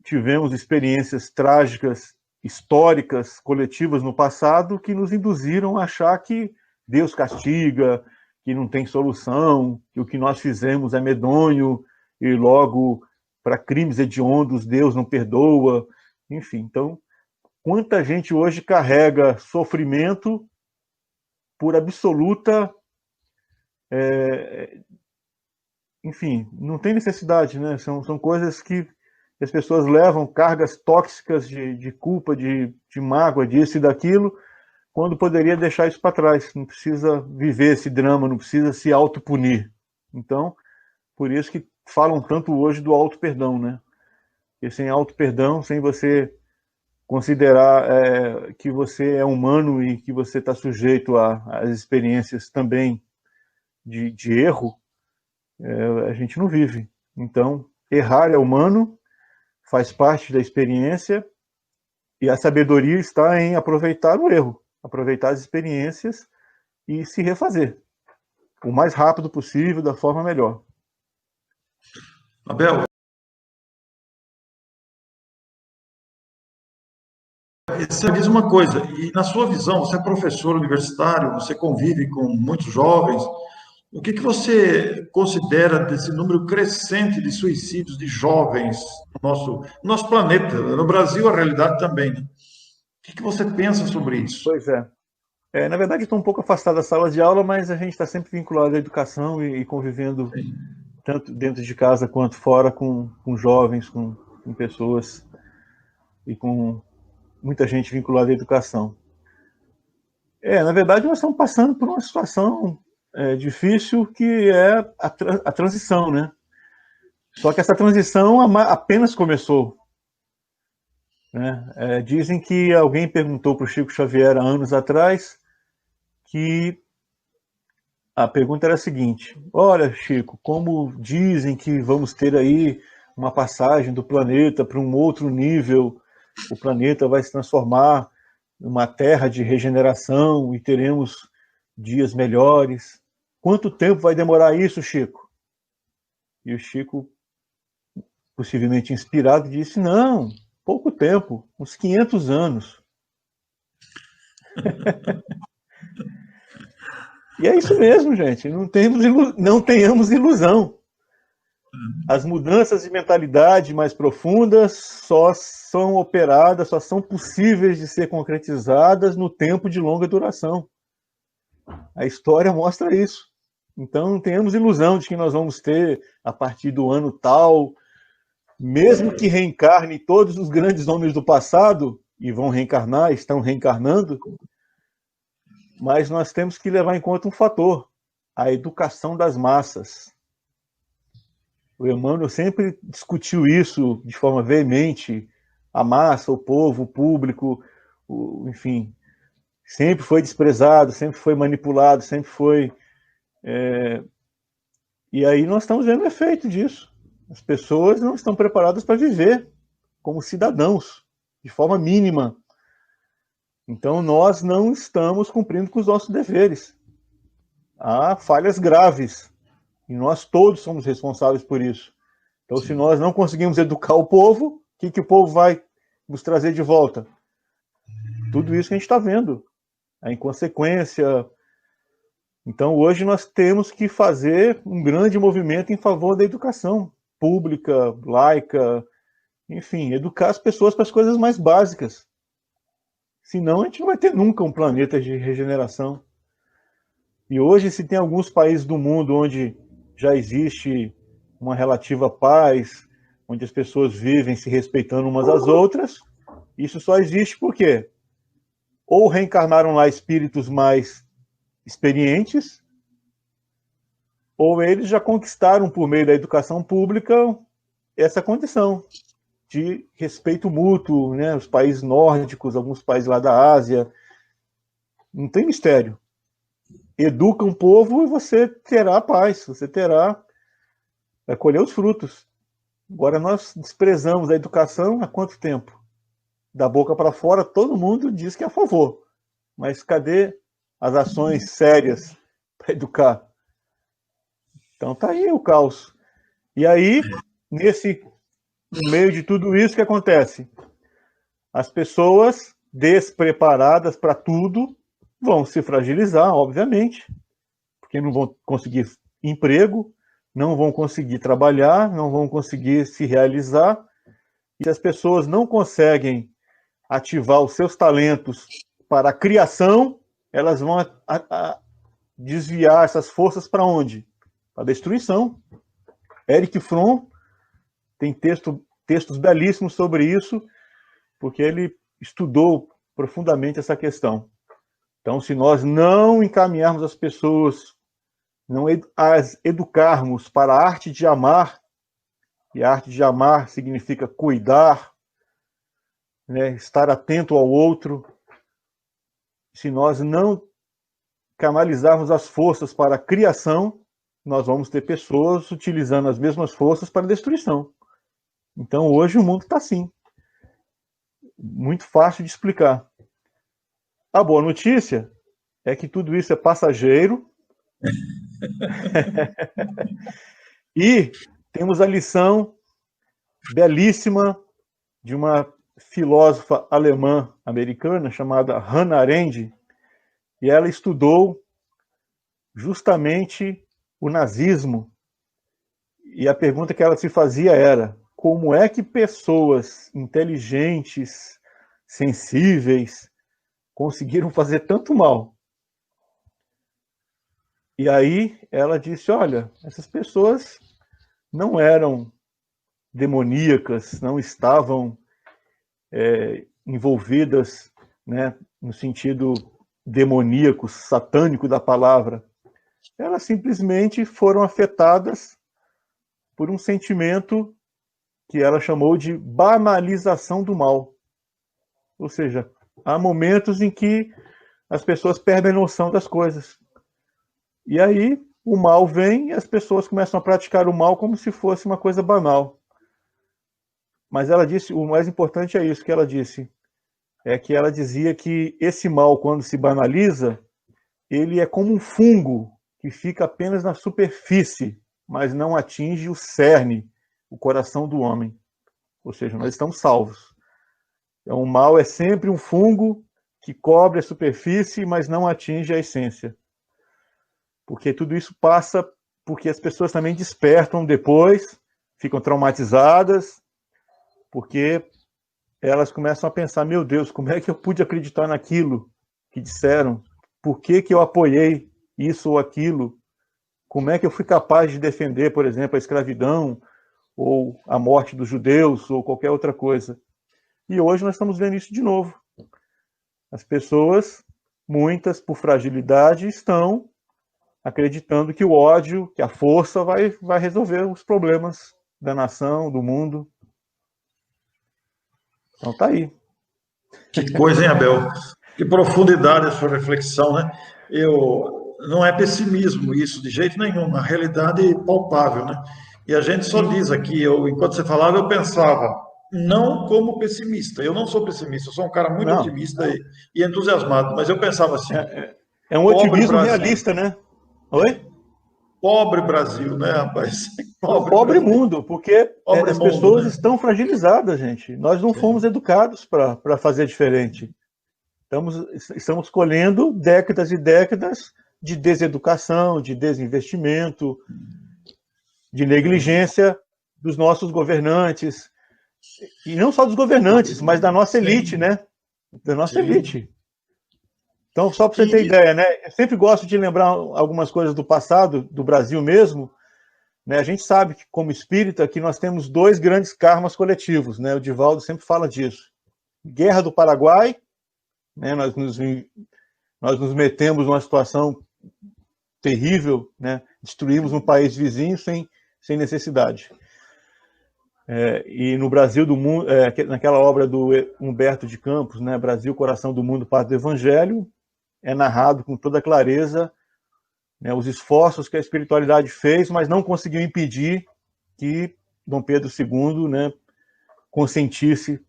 Speaker 3: tivemos experiências trágicas, históricas, coletivas no passado que nos induziram a achar que Deus castiga, que não tem solução, que o que nós fizemos é medonho e logo para crimes hediondos Deus não perdoa, enfim. Então, quanta gente hoje carrega sofrimento por absoluta, enfim, não tem necessidade, né? São coisas que as pessoas levam, cargas tóxicas de culpa, de mágoa, disso e daquilo, quando poderia deixar isso para trás. Não precisa viver esse drama, não precisa se autopunir. Então, por isso que falam tanto hoje do auto-perdão, né? Porque sem auto-perdão, sem você considerar que você é humano e que você está sujeito às experiências também de erro, a gente não vive. Então, errar é humano, faz parte da experiência, e a sabedoria está em aproveitar o erro, aproveitar as experiências e se refazer o mais rápido possível, da forma melhor.
Speaker 2: Abel, você diz uma coisa, e na sua visão, você é professor universitário, você convive com muitos jovens, o que você considera desse número crescente de suicídios de jovens no nosso planeta? No Brasil, a realidade também, né? O que você pensa sobre isso?
Speaker 3: Pois é. Na verdade, estou um pouco afastado da sala de aula, mas a gente está sempre vinculado à educação e convivendo tanto dentro de casa quanto fora com jovens, com pessoas e com muita gente vinculada à educação. Na verdade, nós estamos passando por uma situação difícil, que é a transição, né? Só que essa transição apenas começou, né? Dizem que alguém perguntou para o Chico Xavier há anos atrás que a pergunta era a seguinte: olha, Chico, como dizem que vamos ter aí uma passagem do planeta para um outro nível, o planeta vai se transformar numa terra de regeneração e teremos dias melhores. Quanto tempo vai demorar isso, Chico? E o Chico, possivelmente inspirado, disse: não, pouco tempo, uns 500 anos. E é isso mesmo, gente, não tenhamos ilusão. As mudanças de mentalidade mais profundas só são operadas, só são possíveis de ser concretizadas no tempo de longa duração. A história mostra isso. Então não tenhamos ilusão de que nós vamos ter, a partir do ano tal, mesmo que reencarne todos os grandes homens do passado, e vão reencarnar, estão reencarnando, mas nós temos que levar em conta um fator: a educação das massas. O Emmanuel sempre discutiu isso de forma veemente. A massa, o povo, o público, enfim, sempre foi desprezado, sempre foi manipulado, sempre foi... E aí nós estamos vendo o efeito disso. As pessoas não estão preparadas para viver como cidadãos, de forma mínima. Então nós não estamos cumprindo com os nossos deveres. Há falhas graves, e nós todos somos responsáveis por isso. Então, se nós não conseguimos educar o povo, o que o povo vai nos trazer de volta? Tudo isso que a gente está vendo. A inconsequência. Então, hoje nós temos que fazer um grande movimento em favor da educação pública, laica, enfim, educar as pessoas para as coisas mais básicas. Senão, a gente não vai ter nunca um planeta de regeneração. E hoje, se tem alguns países do mundo onde já existe uma relativa paz, onde as pessoas vivem se respeitando umas às outras, isso só existe porque ou reencarnaram lá espíritos mais experientes, ou eles já conquistaram, por meio da educação pública, essa condição de respeito mútuo, né? Os países nórdicos, alguns países lá da Ásia, não tem mistério. Educa um povo e você terá paz, você vai colher os frutos. Agora nós desprezamos a educação há quanto tempo? Da boca para fora, todo mundo diz que é a favor. Mas cadê as ações sérias para educar? Então tá aí o caos. E aí, no meio de tudo isso, o que acontece? As pessoas despreparadas para tudo vão se fragilizar, obviamente, porque não vão conseguir emprego, não vão conseguir trabalhar, não vão conseguir se realizar. E se as pessoas não conseguem ativar os seus talentos para a criação, elas vão desviar essas forças para onde? Para a destruição. Erich Fromm tem textos belíssimos sobre isso, porque ele estudou profundamente essa questão. Então, se nós não encaminharmos as pessoas, não as educarmos para a arte de amar, e a arte de amar significa cuidar, né, estar atento ao outro, se nós não canalizarmos as forças para a criação, nós vamos ter pessoas utilizando as mesmas forças para a destruição. Então, hoje o mundo está assim. Muito fácil de explicar. A boa notícia é que tudo isso é passageiro. E temos a lição belíssima de uma filósofa alemã americana chamada Hannah Arendt, e ela estudou justamente o nazismo. E a pergunta que ela se fazia era: como é que pessoas inteligentes, sensíveis, conseguiram fazer tanto mal? E aí ela disse: olha, essas pessoas não eram demoníacas, não estavam envolvidas, né, no sentido demoníaco, satânico da palavra. Elas simplesmente foram afetadas por um sentimento que ela chamou de banalização do mal. Ou seja, há momentos em que as pessoas perdem a noção das coisas. E aí o mal vem e as pessoas começam a praticar o mal como se fosse uma coisa banal. Mas ela disse, o mais importante é isso que ela disse, é que ela dizia que esse mal, quando se banaliza, ele é como um fungo que fica apenas na superfície, mas não atinge o cerne, o coração do homem. Ou seja, nós estamos salvos. Então, o mal é sempre um fungo que cobre a superfície, mas não atinge a essência. Porque tudo isso passa porque as pessoas também despertam depois, ficam traumatizadas, porque elas começam a pensar: meu Deus, como é que eu pude acreditar naquilo que disseram? Por que eu apoiei isso ou aquilo? Como é que eu fui capaz de defender, por exemplo, a escravidão, ou a morte dos judeus, ou qualquer outra coisa? E hoje nós estamos vendo isso de novo. As pessoas, muitas por fragilidade, estão acreditando que o ódio, que a força vai resolver os problemas da nação, do mundo. Então tá aí.
Speaker 2: Que coisa, hein, Abel? Que profundidade a sua reflexão, né? Não é pessimismo isso, de jeito nenhum, na realidade palpável, né? E a gente só diz aqui, enquanto você falava, eu pensava, não como pessimista, eu não sou pessimista, eu sou um cara muito otimista e entusiasmado, mas eu pensava assim...
Speaker 3: É um otimismo realista, né? Oi?
Speaker 2: Pobre Brasil, né, rapaz?
Speaker 3: Pobre mundo, porque as pessoas estão fragilizadas, gente. Nós não fomos educados para fazer diferente. Estamos colhendo décadas e décadas de deseducação, de desinvestimento, de negligência dos nossos governantes. E não só dos governantes, mas da nossa elite, né? Da nossa elite. Então, só para você ter ideia, né? Eu sempre gosto de lembrar algumas coisas do passado, do Brasil mesmo, né? A gente sabe que, como espírita, que nós temos dois grandes karmas coletivos, né? O Divaldo sempre fala disso. Guerra do Paraguai, né? Nós nos metemos numa situação terrível, né? Destruímos um país vizinho sem necessidade. E no Brasil do Mundo, naquela obra do Humberto de Campos, né? Brasil, Coração do Mundo, Parte do Evangelho, é narrado com toda clareza, né, os esforços que a espiritualidade fez, mas não conseguiu impedir que Dom Pedro II, né, consentisse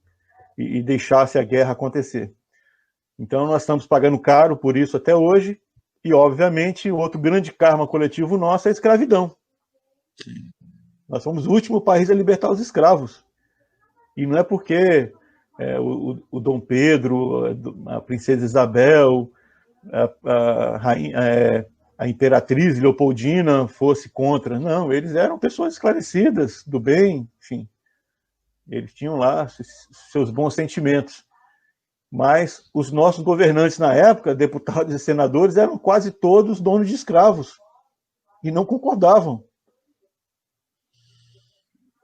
Speaker 3: e deixasse a guerra acontecer. Então nós estamos pagando caro por isso até hoje, e obviamente o outro grande karma coletivo nosso é a escravidão. Nós somos o último país a libertar os escravos. E não é porque o Dom Pedro, a princesa Isabel, a imperatriz Leopoldina fosse contra. Não, eles eram pessoas esclarecidas, do bem, enfim. Eles tinham lá seus bons sentimentos. Mas os nossos governantes na época, deputados e senadores, eram quase todos donos de escravos e não concordavam.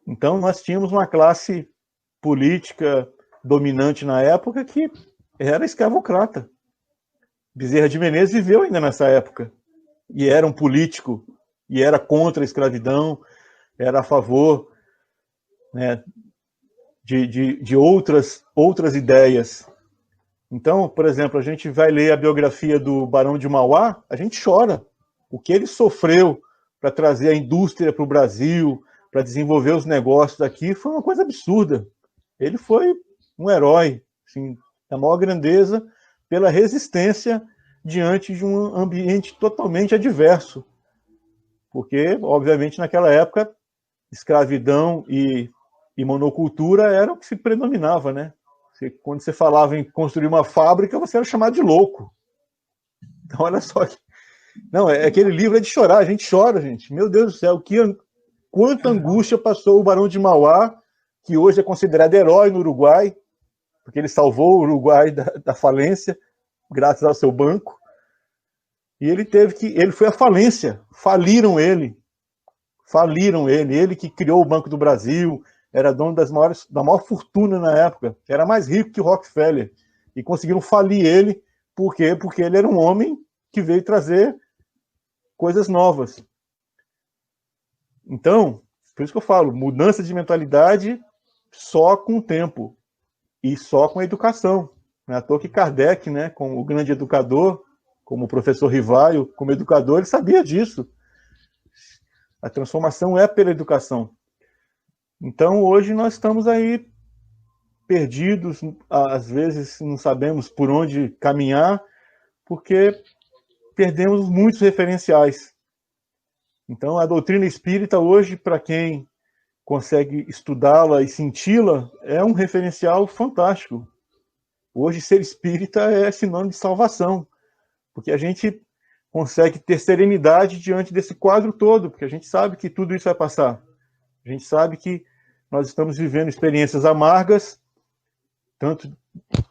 Speaker 3: Então nós tínhamos uma classe política dominante na época que era escravocrata. Bezerra de Menezes viveu ainda nessa época, e era um político, e era contra a escravidão, era a favor, né, de outras ideias. Então, por exemplo, a gente vai ler a biografia do Barão de Mauá, a gente chora. O que ele sofreu para trazer a indústria para o Brasil, para desenvolver os negócios aqui, foi uma coisa absurda. Ele foi um herói, assim, da maior grandeza, pela resistência diante de um ambiente totalmente adverso. Porque, obviamente, naquela época, escravidão e monocultura era o que se predominava, né? Quando você falava em construir uma fábrica, você era chamado de louco. Então, olha só. Não, aquele livro é de chorar, a gente chora, gente. Meu Deus do céu, quanta angústia passou o Barão de Mauá, que hoje é considerado herói no Uruguai, porque ele salvou o Uruguai da falência, graças ao seu banco, e ele foi à falência, faliram ele, ele que criou o Banco do Brasil, era dono da maior fortuna na época, era mais rico que o Rockefeller, e conseguiram falir ele, por quê? Porque ele era um homem que veio trazer coisas novas. Então, por isso que eu falo, mudança de mentalidade só com o tempo, e só com a educação. Não é à toa que Kardec, né, como o grande educador, como o professor Rivaio, como educador, ele sabia disso. A transformação é pela educação. Então, hoje nós estamos aí perdidos, às vezes não sabemos por onde caminhar, porque perdemos muitos referenciais. Então, a doutrina espírita hoje, para quem consegue estudá-la e senti-la, é um referencial fantástico. Hoje, ser espírita é sinônimo de salvação, porque a gente consegue ter serenidade diante desse quadro todo, porque a gente sabe que tudo isso vai passar. A gente sabe que nós estamos vivendo experiências amargas, tanto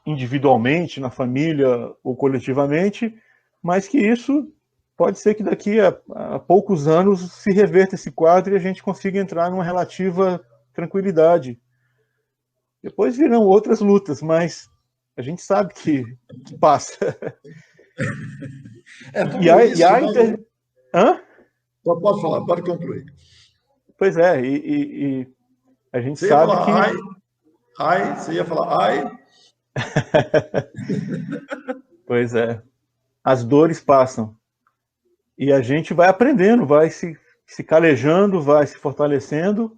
Speaker 3: individualmente, na família ou coletivamente, mas que isso pode ser que daqui a poucos anos se reverta esse quadro e a gente consiga entrar numa relativa tranquilidade. Depois virão outras lutas, mas a gente sabe que passa. Hã?
Speaker 1: Pode falar, pode concluir.
Speaker 3: Pois é, e a gente
Speaker 1: você
Speaker 3: sabe
Speaker 1: falar,
Speaker 3: que...
Speaker 1: você ia falar ai?
Speaker 3: Pois é. As dores passam. E a gente vai aprendendo, vai se calejando, vai se fortalecendo.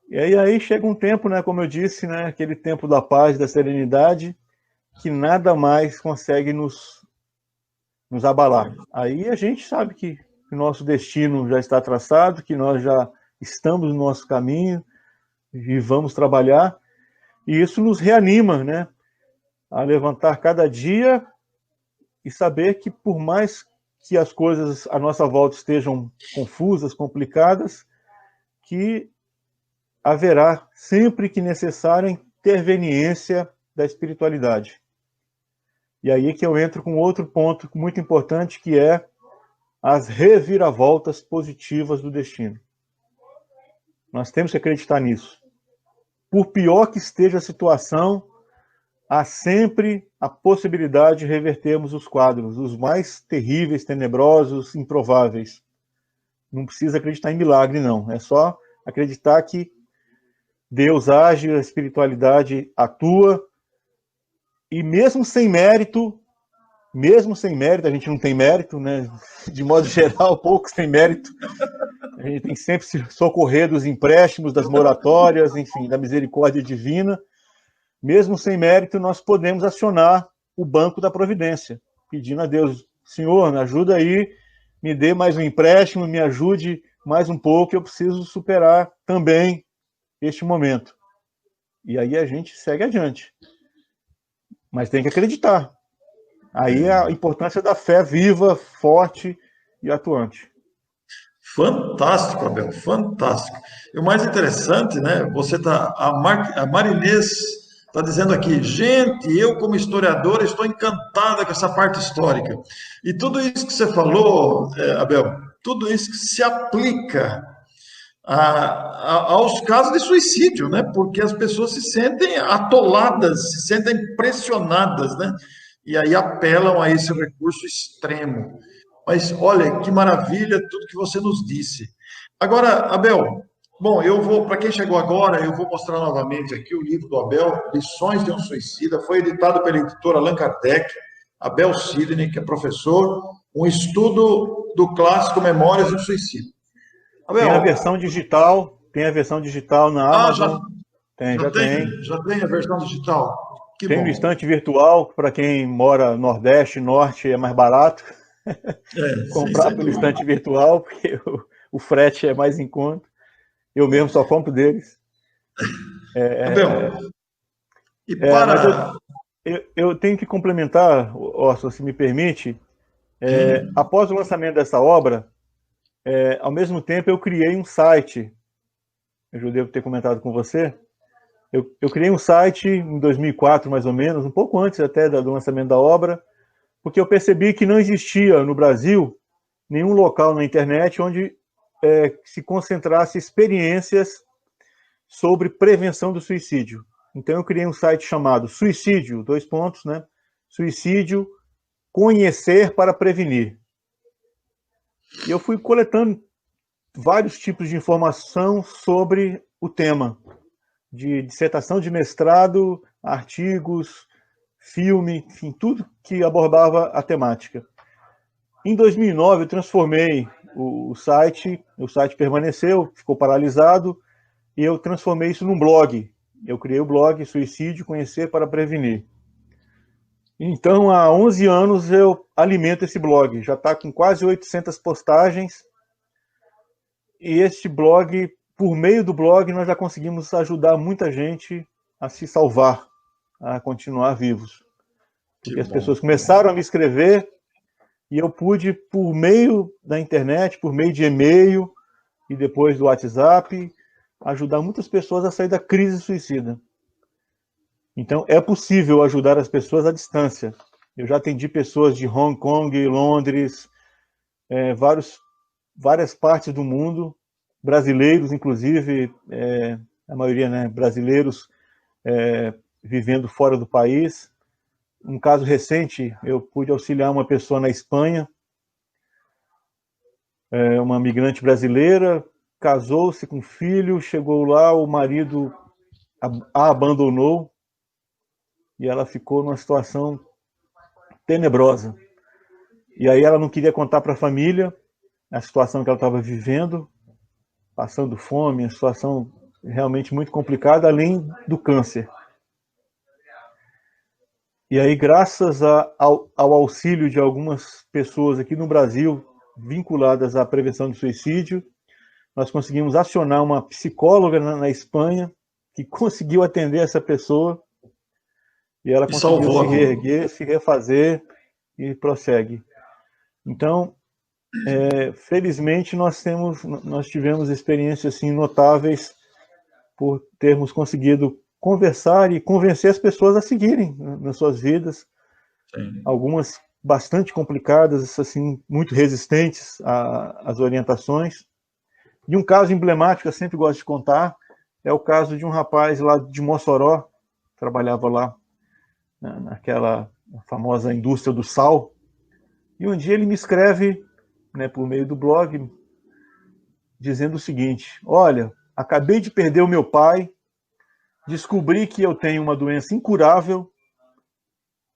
Speaker 3: E aí chega um tempo, né, como eu disse, né, aquele tempo da paz, da serenidade, que nada mais consegue nos abalar. Aí a gente sabe que o nosso destino já está traçado, que nós já estamos no nosso caminho e vamos trabalhar. E isso nos reanima, né, a levantar cada dia e saber que, por mais que as coisas à nossa volta estejam confusas, complicadas, que haverá, sempre que necessário, a interveniência da espiritualidade. E aí que eu entro com outro ponto muito importante, que é as reviravoltas positivas do destino. Nós temos que acreditar nisso. Por pior que esteja a situação, há sempre a possibilidade de revertermos os quadros, os mais terríveis, tenebrosos, improváveis. Não precisa acreditar em milagre, não. É só acreditar que Deus age, a espiritualidade atua, e mesmo sem mérito, a gente não tem mérito, né? De modo geral, poucos têm mérito. A gente tem que sempre se socorrer dos empréstimos, das moratórias, enfim, da misericórdia divina. Mesmo sem mérito, nós podemos acionar o banco da providência, pedindo a Deus: Senhor, me ajuda aí, me dê mais um empréstimo, me ajude mais um pouco, eu preciso superar também este momento. E aí a gente segue adiante. Mas tem que acreditar. Aí a importância da fé viva, forte e atuante.
Speaker 2: Fantástico, Abel, fantástico. E o mais interessante, né? A Marinês está dizendo aqui, gente, eu como historiadora estou encantada com essa parte histórica. E tudo isso que você falou, Abel, tudo isso que se aplica aos casos de suicídio, né? Porque as pessoas se sentem atoladas, se sentem pressionadas, né? E aí apelam a esse recurso extremo. Mas olha que maravilha tudo que você nos disse. Agora, Abel, bom, eu vou, para quem chegou agora, eu vou mostrar novamente aqui o livro do Abel, Lições de um Suicida, foi editado pela editora Allan Kardec, Abel Sidney, que é professor, um estudo do clássico Memórias de um Suicida.
Speaker 3: Abel, tem a versão digital na Amazon.
Speaker 2: Já tem a versão digital. Que
Speaker 3: tem
Speaker 2: bom.
Speaker 3: no estante virtual, para quem mora Nordeste, Norte, é mais barato. Comprar pelo estante virtual, porque o frete é mais em conta. Eu mesmo só compro deles.
Speaker 2: Abel, e para...
Speaker 3: eu tenho que complementar, Orson, se me permite. Após o lançamento dessa obra, ao mesmo tempo eu criei um site. Eu já devo ter comentado com você. Eu criei um site em 2004, mais ou menos, um pouco antes até do lançamento da obra, porque eu percebi que não existia no Brasil nenhum local na internet onde se concentrasse experiências sobre prevenção do suicídio. Então eu criei um site chamado Suicídio, né? Suicídio, conhecer para prevenir. E eu fui coletando vários tipos de informação sobre o tema, de dissertação de mestrado, artigos, filme, enfim, tudo que abordava a temática. Em 2009, eu transformei o site permaneceu, ficou paralisado, e eu transformei isso num blog. Eu criei o blog Suicídio, Conhecer para Prevenir. Então, há 11 anos eu alimento esse blog, já está com quase 800 postagens, e este blog, por meio do blog, nós já conseguimos ajudar muita gente a se salvar, a continuar vivos. Porque as pessoas começaram a me escrever, e eu pude, por meio da internet, por meio de e-mail e depois do WhatsApp, ajudar muitas pessoas a sair da crise suicida. Então, é possível ajudar as pessoas à distância. Eu já atendi pessoas de Hong Kong, Londres, várias partes do mundo, brasileiros, inclusive, a maioria, né, brasileiros vivendo fora do país. Um caso recente, eu pude auxiliar uma pessoa na Espanha, uma migrante brasileira, casou-se com um filho, chegou lá, o marido a abandonou, e ela ficou numa situação tenebrosa. E aí ela não queria contar para a família a situação que ela estava vivendo, passando fome, uma situação realmente muito complicada, além do câncer. E aí, graças ao auxílio de algumas pessoas aqui no Brasil, vinculadas à prevenção do suicídio, nós conseguimos acionar uma psicóloga na Espanha, que conseguiu atender essa pessoa, e ela conseguiu se reerguer, se refazer, e prossegue. Então, felizmente, nós tivemos experiências assim, notáveis por termos conseguido conversar e convencer as pessoas a seguirem nas suas vidas,
Speaker 2: Sim.
Speaker 3: algumas bastante complicadas, assim, muito resistentes às orientações. E um caso emblemático, eu sempre gosto de contar, é o caso de um rapaz lá de Mossoró, trabalhava lá naquela famosa indústria do sal, e um dia ele me escreve, né, por meio do blog, dizendo o seguinte: olha, acabei de perder o meu pai, descobri que eu tenho uma doença incurável,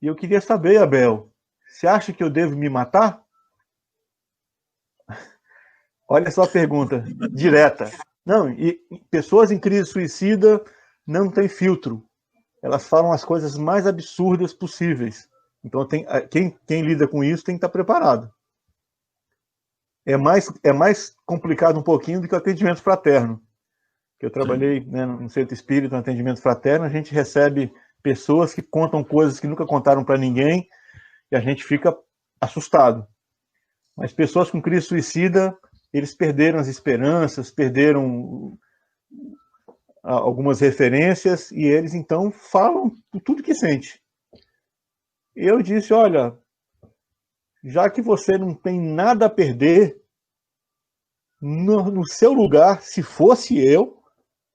Speaker 3: e eu queria saber, Abel, você acha que eu devo me matar? Olha só a pergunta, direta. Não, e pessoas em crise suicida não têm filtro. Elas falam as coisas mais absurdas possíveis. Então, quem lida com isso tem que estar preparado. É mais complicado um pouquinho do que o atendimento fraterno. Que eu trabalhei, né, no centro espírita, no atendimento fraterno, a gente recebe pessoas que contam coisas que nunca contaram para ninguém e a gente fica assustado. Mas pessoas com crise suicida, eles perderam as esperanças, perderam algumas referências e eles então falam tudo que sente. Eu disse, olha, já que você não tem nada a perder, no seu lugar, se fosse eu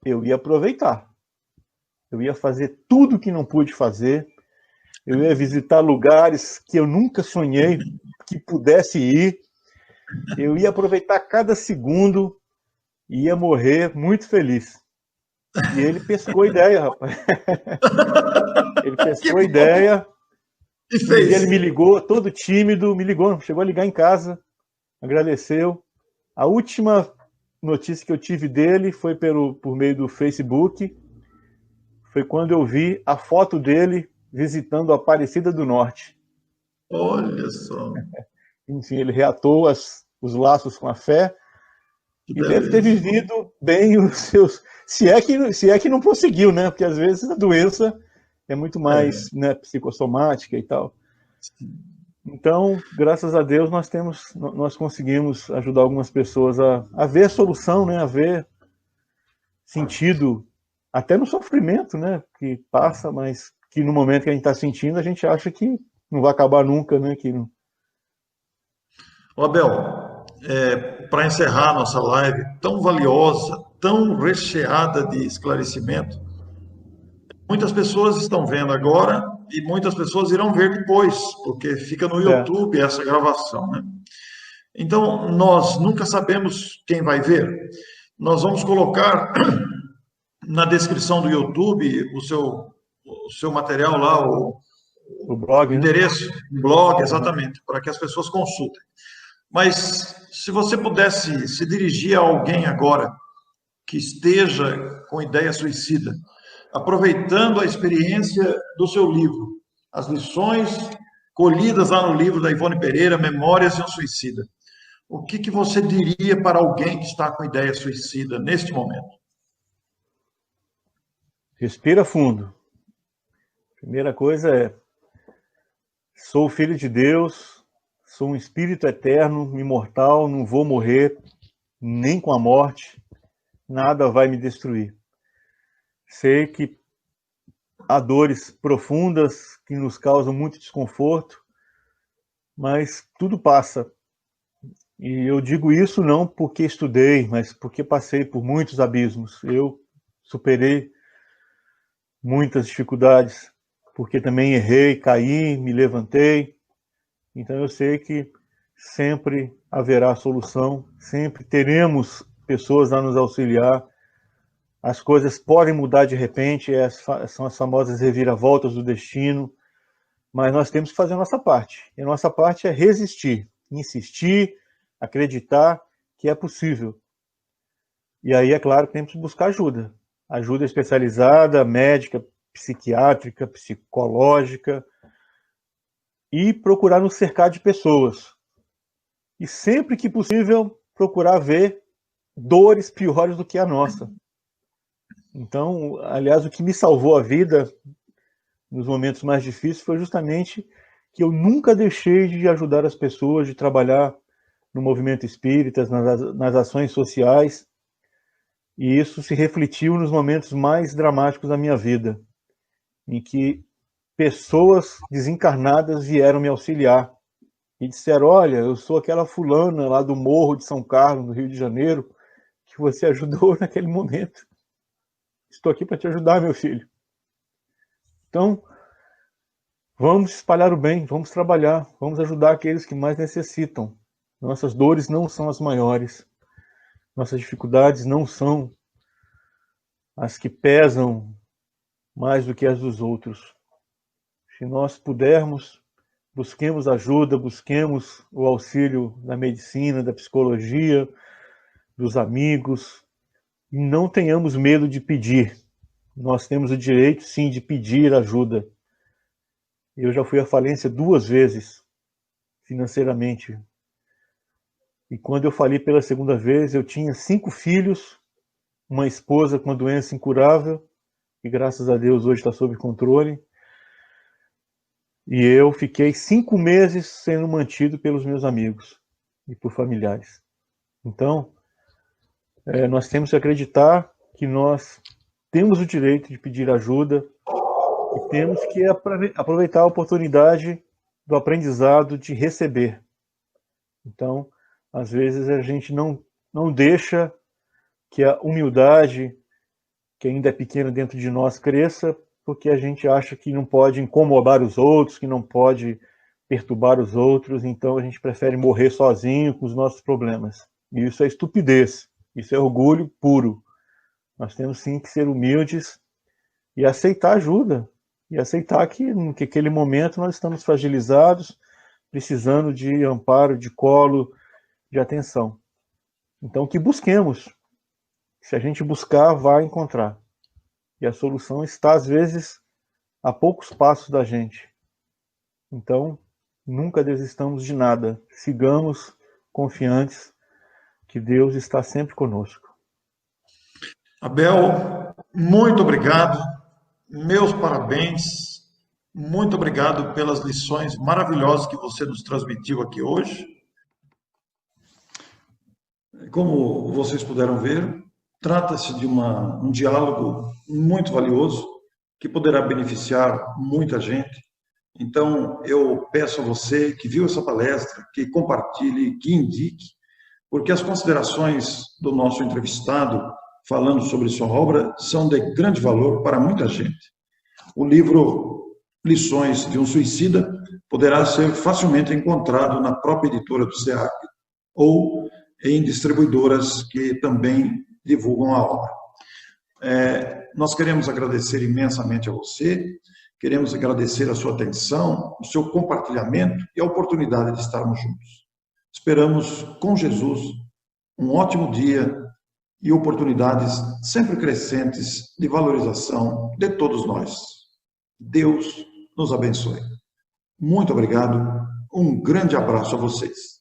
Speaker 3: ia aproveitar. Eu ia fazer tudo que não pude fazer, eu ia visitar lugares que eu nunca sonhei que pudesse ir, eu ia aproveitar cada segundo e ia morrer muito feliz. E ele pescou a ideia, rapaz. Ele pescou a ideia.
Speaker 2: E
Speaker 3: Um dia ele
Speaker 2: fez.
Speaker 3: me ligou, todo tímido, me ligou, chegou a ligar em casa, agradeceu. A última notícia que eu tive dele foi por meio do Facebook. Foi quando eu vi a foto dele visitando a Aparecida do Norte.
Speaker 2: Olha só.
Speaker 3: Enfim, ele reatou os laços com a fé
Speaker 2: Que
Speaker 3: e deve ter
Speaker 2: beleza.
Speaker 3: vivido bem os seus... Se é que não prosseguiu, né? Porque às vezes a doença é muito mais, né, psicossomática e tal. Então, graças a Deus, nós conseguimos ajudar algumas pessoas a ver solução, né? A ver sentido, até no sofrimento, né? Que passa, mas que no momento que a gente está sentindo, a gente acha que não vai acabar nunca, né? Que não...
Speaker 2: Ô, Abel, para encerrar nossa live tão valiosa, tão recheada de esclarecimento, muitas pessoas estão vendo agora e muitas pessoas irão ver depois, porque fica no
Speaker 3: Certo.
Speaker 2: YouTube essa gravação, né? Então, nós nunca sabemos quem vai ver. Nós vamos colocar na descrição do YouTube o seu material lá,
Speaker 3: O
Speaker 2: o
Speaker 3: blog, né?
Speaker 2: endereço, o blog,
Speaker 3: Uhum.
Speaker 2: exatamente, para que as pessoas consultem. Mas se você pudesse se dirigir a alguém agora que esteja com ideia suicida, aproveitando a experiência do seu livro, as lições colhidas lá no livro da Ivone Pereira, Memórias de um Suicida, o que você diria para alguém que está com ideia suicida neste momento?
Speaker 3: Respira fundo. Primeira coisa é: sou filho de Deus, sou um espírito eterno, imortal, não vou morrer, nem com a morte, nada vai me destruir. Sei que há dores profundas que nos causam muito desconforto, mas tudo passa. E eu digo isso não porque estudei, mas porque passei por muitos abismos. Eu superei muitas dificuldades, porque também errei, caí, me levantei. Então eu sei que sempre haverá solução, sempre teremos pessoas a nos auxiliar. As coisas podem mudar de repente, são as famosas reviravoltas do destino, mas nós temos que fazer a nossa parte. E a nossa parte é resistir, insistir, acreditar que é possível. E aí, é claro, temos que buscar ajuda. Ajuda especializada, médica, psiquiátrica, psicológica, e procurar nos cercar de pessoas. E sempre que possível, procurar ver dores piores do que a nossa. Então, aliás, o que me salvou a vida nos momentos mais difíceis foi justamente que eu nunca deixei de ajudar as pessoas, de trabalhar no movimento espírita, nas ações sociais, e isso se refletiu nos momentos mais dramáticos da minha vida, em que pessoas desencarnadas vieram me auxiliar e disseram: olha, eu sou aquela fulana lá do Morro de São Carlos, no Rio de Janeiro, que você ajudou naquele momento. Estou aqui para te ajudar, meu filho. Então, vamos espalhar o bem, vamos trabalhar, vamos ajudar aqueles que mais necessitam. Nossas dores não são as maiores, nossas dificuldades não são as que pesam mais do que as dos outros. Se nós pudermos, busquemos ajuda, busquemos o auxílio da medicina, da psicologia, dos amigos, e não tenhamos medo de pedir. Nós temos o direito, sim, de pedir ajuda. Eu já fui à falência 2 vezes, financeiramente. E quando eu falei pela segunda vez, eu tinha 5 filhos, uma esposa com uma doença incurável, que graças a Deus hoje está sob controle. E eu fiquei 5 meses sendo mantido pelos meus amigos e por familiares. Então, nós temos que acreditar que nós temos o direito de pedir ajuda e temos que aproveitar a oportunidade do aprendizado de receber. Então, às vezes a gente não deixa que a humildade, que ainda é pequena dentro de nós, cresça, porque a gente acha que não pode incomodar os outros, que não pode perturbar os outros, então a gente prefere morrer sozinho com os nossos problemas. E isso é estupidez, isso é orgulho puro. Nós temos sim que ser humildes e aceitar ajuda, e aceitar que naquele momento nós estamos fragilizados, precisando de amparo, de colo, de atenção. Então que busquemos. Se a gente buscar, vai encontrar. E a solução está, às vezes, a poucos passos da gente. Então, nunca desistamos de nada. Sigamos confiantes que Deus está sempre conosco.
Speaker 2: Abel, muito obrigado. Meus parabéns. Muito obrigado pelas lições maravilhosas que você nos transmitiu aqui hoje.
Speaker 1: Como vocês puderam ver, trata-se de um diálogo muito valioso que poderá beneficiar muita gente. Então, eu peço a você que viu essa palestra, que compartilhe, que indique, porque as considerações do nosso entrevistado, falando sobre sua obra, são de grande valor para muita gente. O livro Lições de um Suicida poderá ser facilmente encontrado na própria editora do SEAC ou em distribuidoras que também divulgam a obra. Nós queremos agradecer imensamente a você, queremos agradecer a sua atenção, o seu compartilhamento e a oportunidade de estarmos juntos. Esperamos, com Jesus, um ótimo dia e oportunidades sempre crescentes de valorização de todos nós. Deus nos abençoe. Muito obrigado, um grande abraço a vocês.